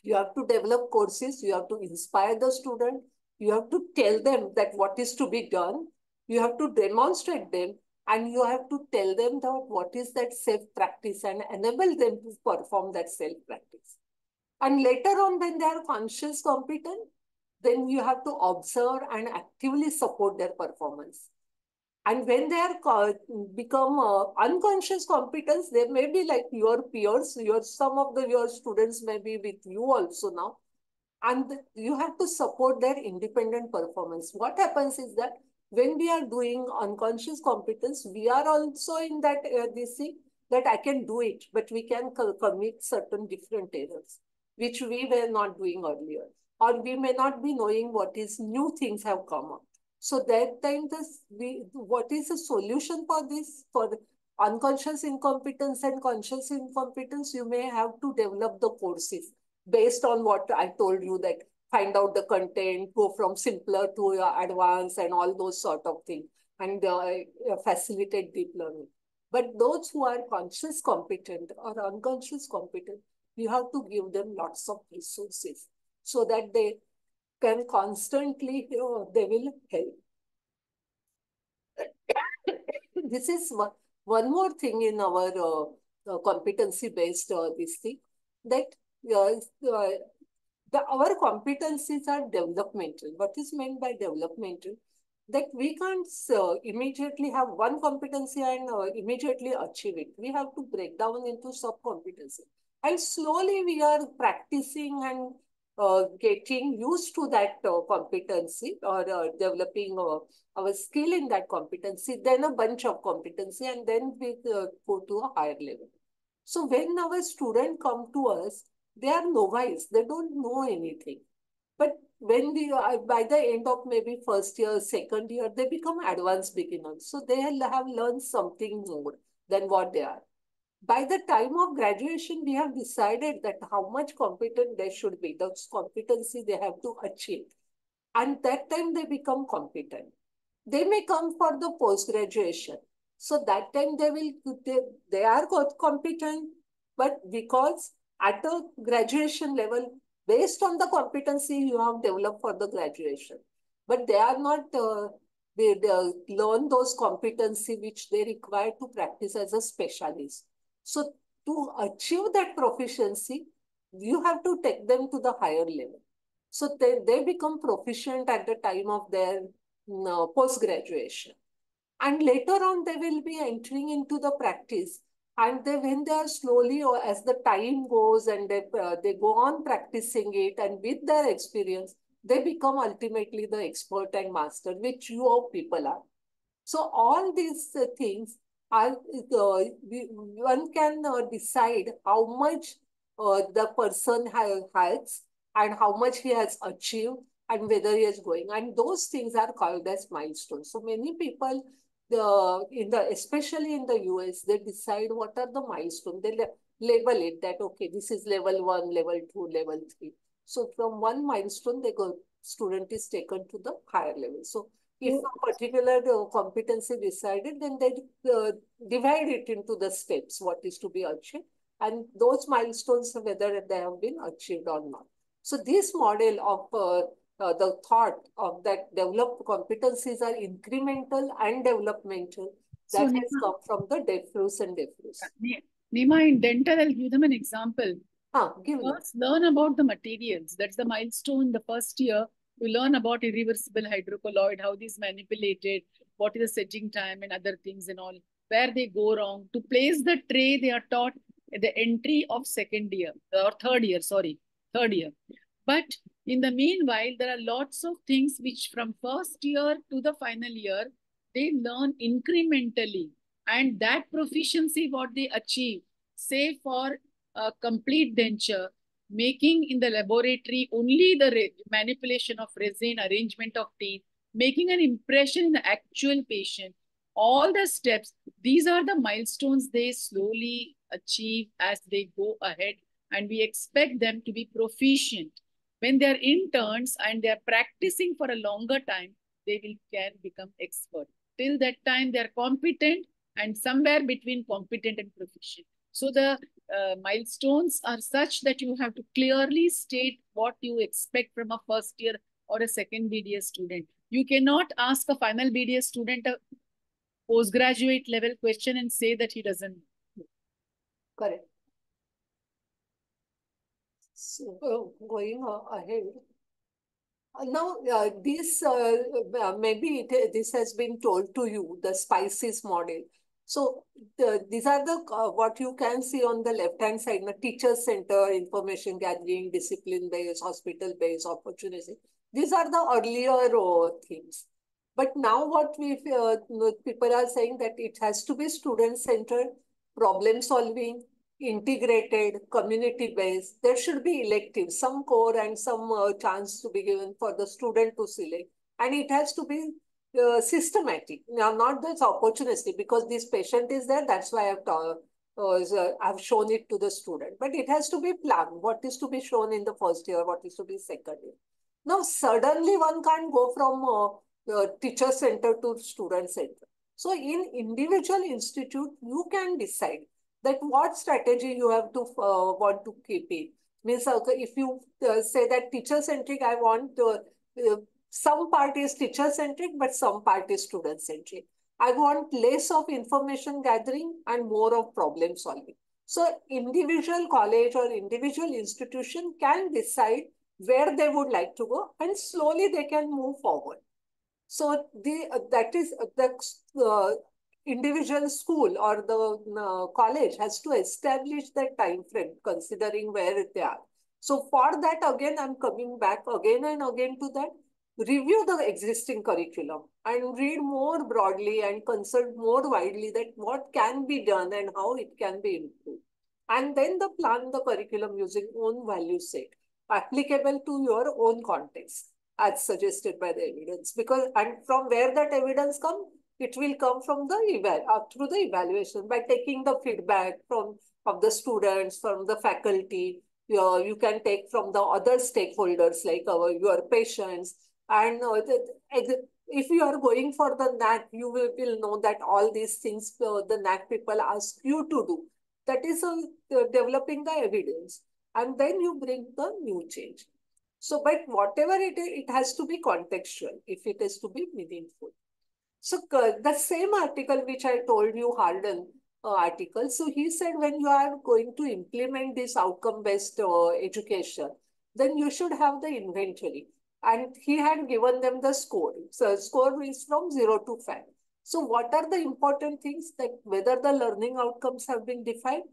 you have to develop courses, you have to inspire the student, you have to tell them that what is to be done, you have to demonstrate them, and you have to tell them that what is that self practice and enable them to perform that self practice. And later on, when they are conscious competent, then you have to observe and actively support their performance. And when they are become unconscious competence, they may be like your peers. Some of your students may be with you also now, and you have to support their independent performance. What happens is that when we are doing unconscious competence, we are also in that this thing that I can do it, but we can commit certain different errors, which we were not doing earlier, or we may not be knowing what is new things have come up. So that time, what is the solution for this? For unconscious incompetence and conscious incompetence, you may have to develop the courses based on what I told you, that find out the content, go from simpler to advanced and all those sort of things, and facilitate deep learning. But those who are conscious competent or unconscious competent, you have to give them lots of resources so that they can constantly, they will help. This is one more thing in our competency-based this thing, that our competencies are developmental. What is meant by developmental? That we can't immediately have one competency and immediately achieve it. We have to break down into sub-competency. And slowly we are practicing and getting used to that competency, or developing our skill in that competency, then a bunch of competency, and then we go to a higher level. So when our students come to us, they are novice, they don't know anything. But when by the end of maybe first year, second year, they become advanced beginners. So they have learned something more than what they are. By the time of graduation, we have decided that how much competent they should be, the competency they have to achieve. And that time they become competent. They may come for the post-graduation. So that time they are competent, but because at a graduation level, based on the competency you have developed for the graduation, but they are not, they learn those competency which they require to practice as a specialist. So to achieve that proficiency, you have to take them to the higher level. So they become proficient at the time of their post-graduation. And later on, they will be entering into the practice. And when they are slowly, or as the time goes and they go on practicing it, and with their experience, they become ultimately the expert and master, which you all people are. So all these things are, one can decide how much the person has and how much he has achieved and whether he is going. And those things are called as milestones. So many people, especially in the US, they decide what are the milestones. They label it that, okay, this is level 1, level 2, level 3. So from one milestone, student is taken to the higher level. So if a particular competency decided, then they divide it into the steps, what is to be achieved, and those milestones, whether they have been achieved or not. So this model of the thought of that developed competencies are incremental and developmental, So, that has Nima, come from the DEFRUS and DEFRUS. Nima, in dental, I'll give them an example. Give them. First, learn about the materials. That's the milestone the first year. You learn about irreversible hydrocolloid, how these manipulated, what is the setting time and other things and all, where they go wrong. To place the tray, they are taught at the entry of second year, or third year, sorry, third year. But in the meanwhile, there are lots of things which from first year to the final year, they learn incrementally. And that proficiency, what they achieve, say for a complete denture, making in the laboratory only the manipulation of resin, arrangement of teeth, making an impression in the actual patient, all the steps, these are the milestones they slowly achieve as they go ahead. And we expect them to be proficient. When they are interns and they are practicing for a longer time, they can become expert. Till that time, they are competent and somewhere between competent and proficient. So the milestones are such that you have to clearly state what you expect from a first year or a second BDS student. You cannot ask a final BDS student a postgraduate level question and say that he doesn't know. Correct. So going ahead. Now, this maybe this has been told to you, the SPICES model. So these are the what you can see on the left-hand side, the teacher center, information gathering, discipline-based, hospital-based, opportunity. These are the earlier things. But now what people are saying that it has to be student-centered, problem-solving, integrated, community-based. There should be electives, some core and some chance to be given for the student to select. And it has to be systematic. Now, not this opportunistic, because this patient is there, that's why I've shown it to the student. But it has to be planned. What is to be shown in the first year, what is to be second year. Now, suddenly one can't go from teacher center to student center. So in individual institute, you can decide that what strategy you have to want to keep it. Means if you say that teacher-centric, I want some part is teacher-centric, but some part is student-centric. I want less of information gathering and more of problem solving. So individual college or individual institution can decide where they would like to go, and slowly they can move forward. So that is the individual school or the college has to establish that time frame considering where they are. So for that, again, I'm coming back again and again to that. Review the existing curriculum and read more broadly and consult more widely that what can be done and how it can be improved. And then plan the curriculum using own value set, applicable to your own context as suggested by the evidence. Because, and from where that evidence comes, it will come from the through the evaluation by taking the feedback of the students, from the faculty. You can take from the other stakeholders like your patients. And if you are going for the NAC, you will know that all these things the NAC people ask you to do. That is developing the evidence. And then you bring the new change. So, but whatever it is, it has to be contextual if it is to be meaningful. So the same article which I told you, Harden article. So he said when you are going to implement this outcome-based education, then you should have the inventory. And he had given them the score. So score is from 0 to 5. So what are the important things, that whether the learning outcomes have been defined,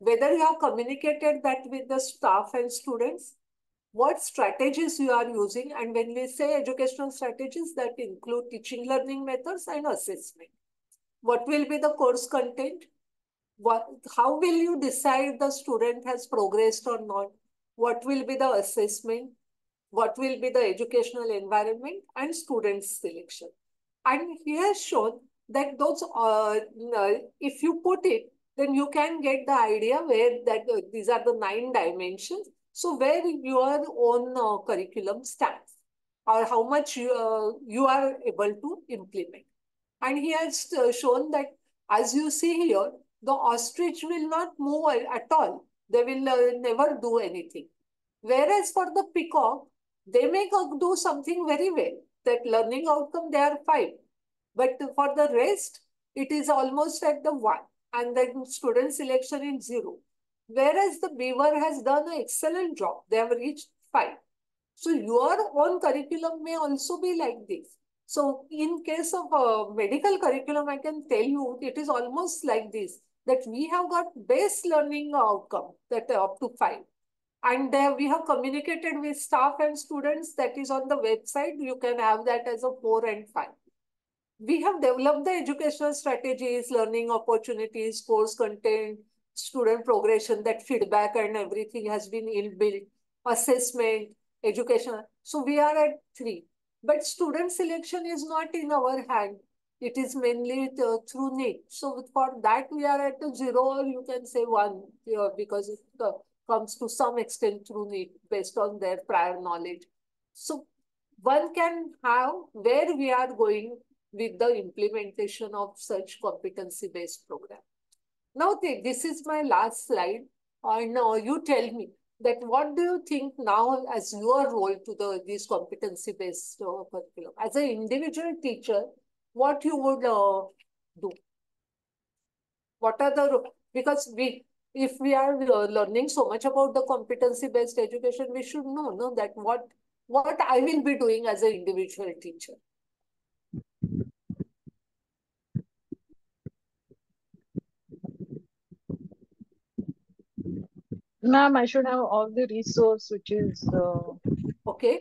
whether you have communicated that with the staff and students, what strategies you are using. And when we say educational strategies, that include teaching learning methods and assessment. What will be the course content? How will you decide the student has progressed or not? What will be the assessment? What will be the educational environment and students selection? And he has shown that those, if you put it, then you can get the idea where that these are the 9 dimensions. So where your own curriculum stands, or how much you are able to implement. And he has shown that, as you see here, the ostrich will not move at all. They will never do anything. Whereas for the peacock, They may do something very well. That learning outcome, they are 5. But for the rest, it is almost at the 1. And then student selection is 0. Whereas the Beaver has done an excellent job. They have reached 5. So your own curriculum may also be like this. So in case of a medical curriculum, I can tell you it is almost like this, that we have got base learning outcome that up to 5. And we have communicated with staff and students, that is on the website. You can have that as a 4 and 5. We have developed the educational strategies, learning opportunities, course content, student progression, that feedback and everything has been inbuilt, assessment, education. So we are at 3. But student selection is not in our hand. It is mainly through NEET. So for that, we are at a 0, or you can say 1, because it comes to some extent through NEET based on their prior knowledge. So one can have where we are going with the implementation of such competency-based program. Now, this is my last slide. And you tell me that what do you think now as your role to this competency-based curriculum? As an individual teacher, what you would do? What are the, because if we are learning so much about the competency-based education, we should know, no, that what I will be doing as an individual teacher. Ma'am, I should have all the resource which is okay.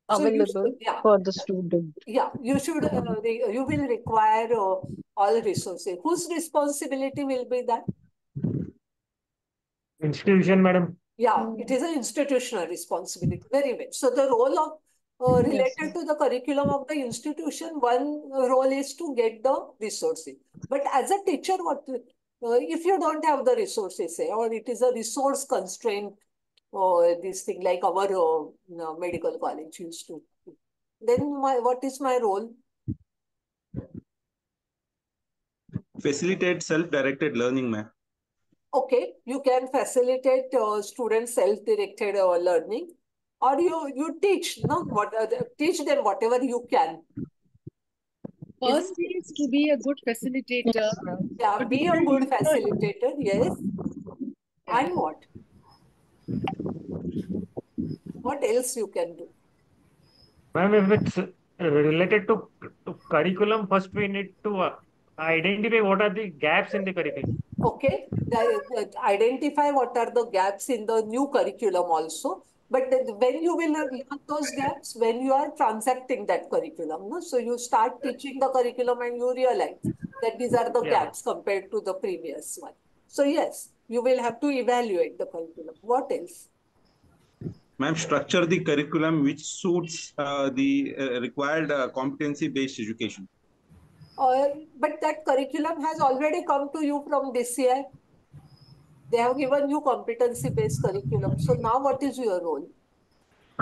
available for the student. Yeah, you should. You will require all resources. Whose responsibility will be that? Institution, madam. Yeah, it is an institutional responsibility. Very well. So the role of related to the curriculum of the institution, one role is to get the resources. But as a teacher, what if you don't have the resources, say, or it is a resource constraint, or this thing like our medical college used to. Then what is my role? Facilitate self-directed learning, ma'am. Okay, you can facilitate student self-directed learning, or you teach, no? Teach them whatever you can. First is to be a good facilitator. Yeah, be a good facilitator, yes. And what? What else you can do? Ma'am, if it's related to curriculum, first we need to identify what are the gaps in the curriculum. Okay, identify what are the gaps in the new curriculum also. But when you will learn those gaps, when you are transacting that curriculum, no? So you start teaching the curriculum and you realize that these are the gaps compared to the previous one. So yes, you will have to evaluate the curriculum. What else? Ma'am, structure the curriculum which suits the required competency-based education. But that curriculum has already come to you from this year. They have given you competency-based curriculum. So now what is your role?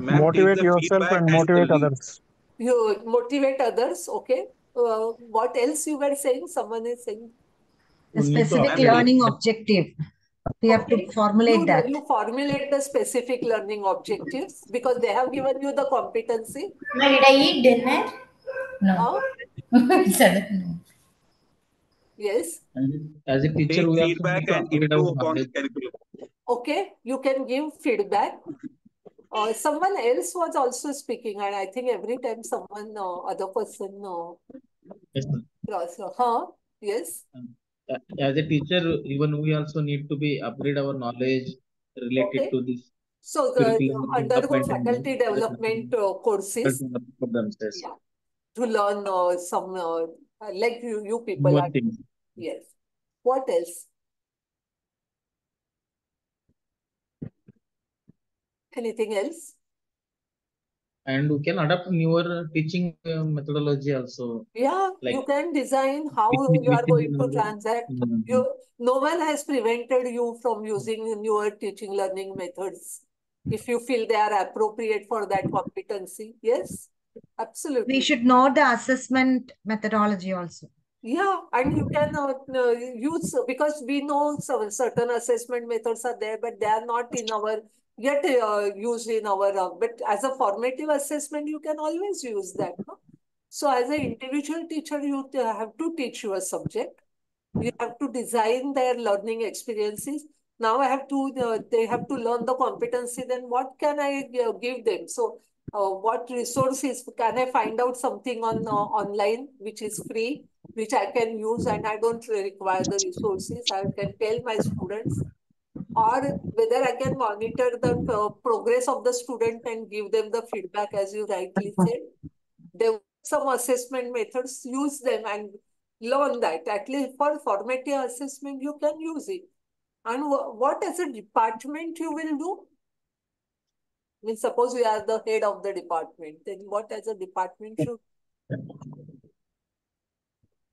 Motivate yourself and motivate others. You motivate others, okay. What else you were saying? Someone is saying? A specific learning objective. We have to formulate that. You formulate the specific learning objectives because they have given you the competency. Did I eat dinner? No. Yes. As a teacher, take we feedback and improve upon the curriculum. Okay, you can give feedback. Someone else was also speaking, and I think every time someone, other person, yes. As a teacher, even we also need to be upgrade our knowledge related to this. So undergo faculty development courses. Yeah. To learn some like you people More are. things. Yes. What else? Anything else? And we can adapt newer teaching methodology also. Yeah, like, you can design how you are going to transact. No one has prevented you from using newer teaching learning methods if you feel they are appropriate for that competency. Yes, absolutely. We should know the assessment methodology also. Yeah, and you can use, because we know some certain assessment methods are there, but they are not in our yet used in our. But as a formative assessment, you can always use that. No? So, as an individual teacher, you have to teach your subject. You have to design their learning experiences. Now I have to, they have to learn the competency. Then what can I give them? So, what resources can I find out something on online which is free, which I can use, and I don't require the resources. I can tell my students, or whether I can monitor the progress of the student and give them the feedback, as you rightly said. Develop some assessment methods, use them and learn that. At least for formative assessment, you can use it. And what as a department you will do? I mean, suppose you are the head of the department, then what as a department should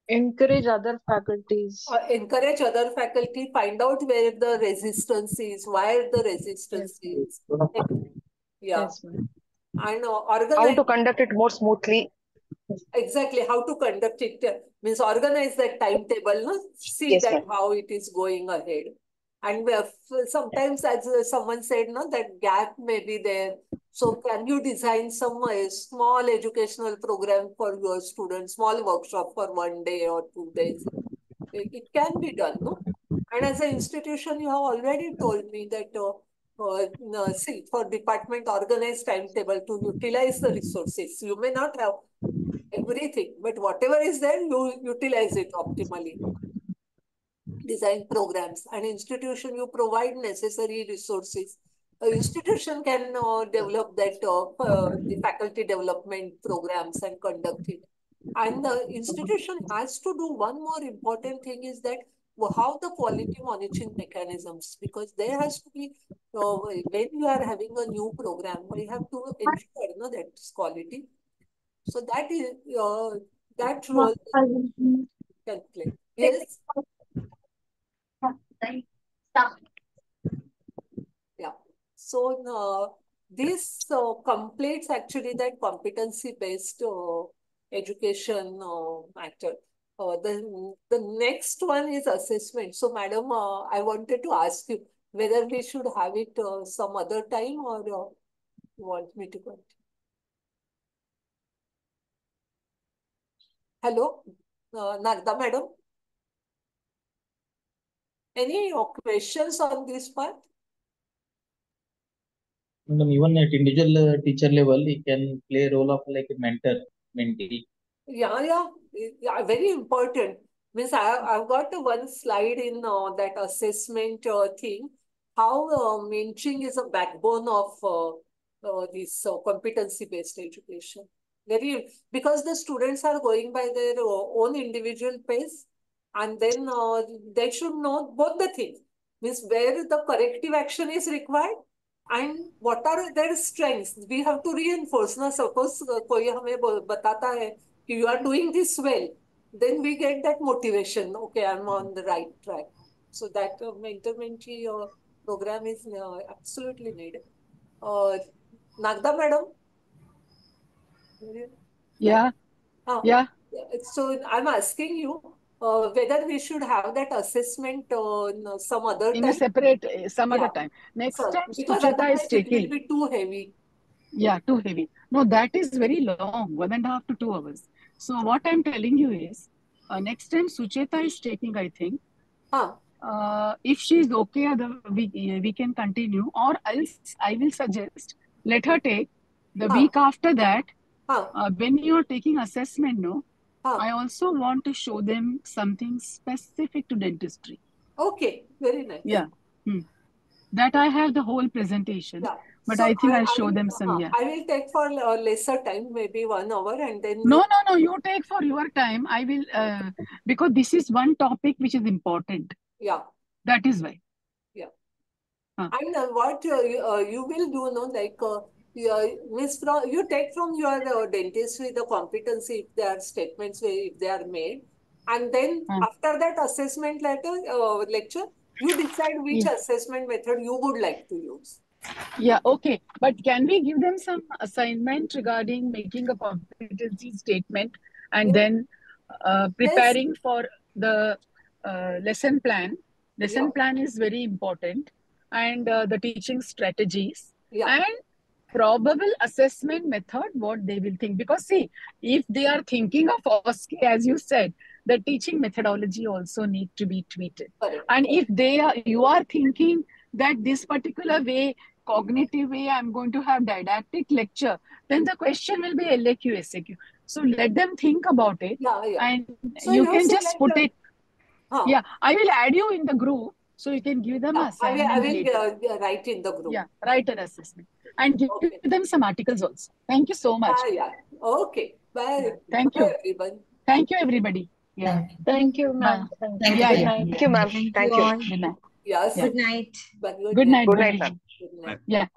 Encourage other faculties. encourage other faculty, find out where the resistance is, why the resistance is. Yeah. Yes, ma'am. And How to organize. conduct it more smoothly. Exactly how to conduct it means organize that timetable, no? See Yes, that ma'am. how it is going ahead. And sometimes, as someone said, no, that gap may be there. So can you design some small educational program for your students, small workshop for 1 day or 2 days? It can be done, no? And as an institution, you have already told me that, no, see, for department, organized timetable to utilize the resources. You may not have everything, but whatever is there, you utilize it optimally. Design programs. An institution, you provide necessary resources. An institution can develop that the faculty development programs and conduct it. And the institution has to do one more important thing is that how the quality monitoring mechanisms, because there has to be, when you are having a new program, we have to ensure, no, that it's quality. So that is that role can play. Yes. Yeah. So this completes actually that competency-based education matter. The next one is assessment. So, madam, I wanted to ask you whether we should have it some other time, or you want me to continue? Hello, Nagda madam. Any questions on this part? Even at individual teacher level, he can play role of like a mentor, mentee. Yeah, very important. Means I've got one slide in that assessment thing, how mentoring is a backbone of this competency-based education. Very, because the students are going by their own individual pace, and then they should know both the things. Means where the corrective action is required, and what are their strengths. We have to reinforce. Na, suppose कोई हमें बताता है कि you are doing this well, then we get that motivation. Okay, I'm on the right track. So that mentor-mentee program is absolutely needed. Nagda madam? Yeah. Yeah. So I'm asking you whether we should have that assessment some other In time. a separate, some Yeah. other time. Next So, time, because Sucheta is otherwise it will taking. be too heavy. Yeah, too heavy. No, that is very long, 1.5 to 2 hours. So what I'm telling you is, next time Sucheta is taking, I think, if she is okay, we can continue, or else I will suggest, let her take. The week after that, when you are taking assessment, no, I also want to show them something specific to dentistry. Okay, very nice. Yeah. That I have the whole presentation, Yeah. but So I think I'll show them some. Yeah. I will take for lesser time, maybe 1 hour, and then No, you take for your time. I will, because this is one topic which is important. Yeah. That is why. Yeah. And what you will do, no, like miss from you take from your dentistry the competency if there are statements if they are made, and then after that assessment lecture, you decide which assessment method you would like to use. Yeah, okay. But can we give them some assignment regarding making a competency statement and then preparing for the lesson plan. Lesson plan is very important, and the teaching strategies and probable assessment method, what they will think. Because see, if they are thinking of OSCE, as you said, the teaching methodology also need to be tweeted. And if you are thinking that this particular way, cognitive way, I'm going to have didactic lecture, then the question will be LAQ, SAQ. So let them think about it, and so you can just put it. Yeah, I will add you in the group, so you can give them assignment. I will write in the group. Yeah, write an assessment and give them some articles also. Thank you so much. Okay. Bye. Thank you. Bye, everyone. Thank you, everybody. Yeah. Thank you, ma'am. Thank you. Thank you, ma'am. Thank Thank you you. all. Yes. Good night. Good Good night. Good night, ma'am. Good night. Yeah.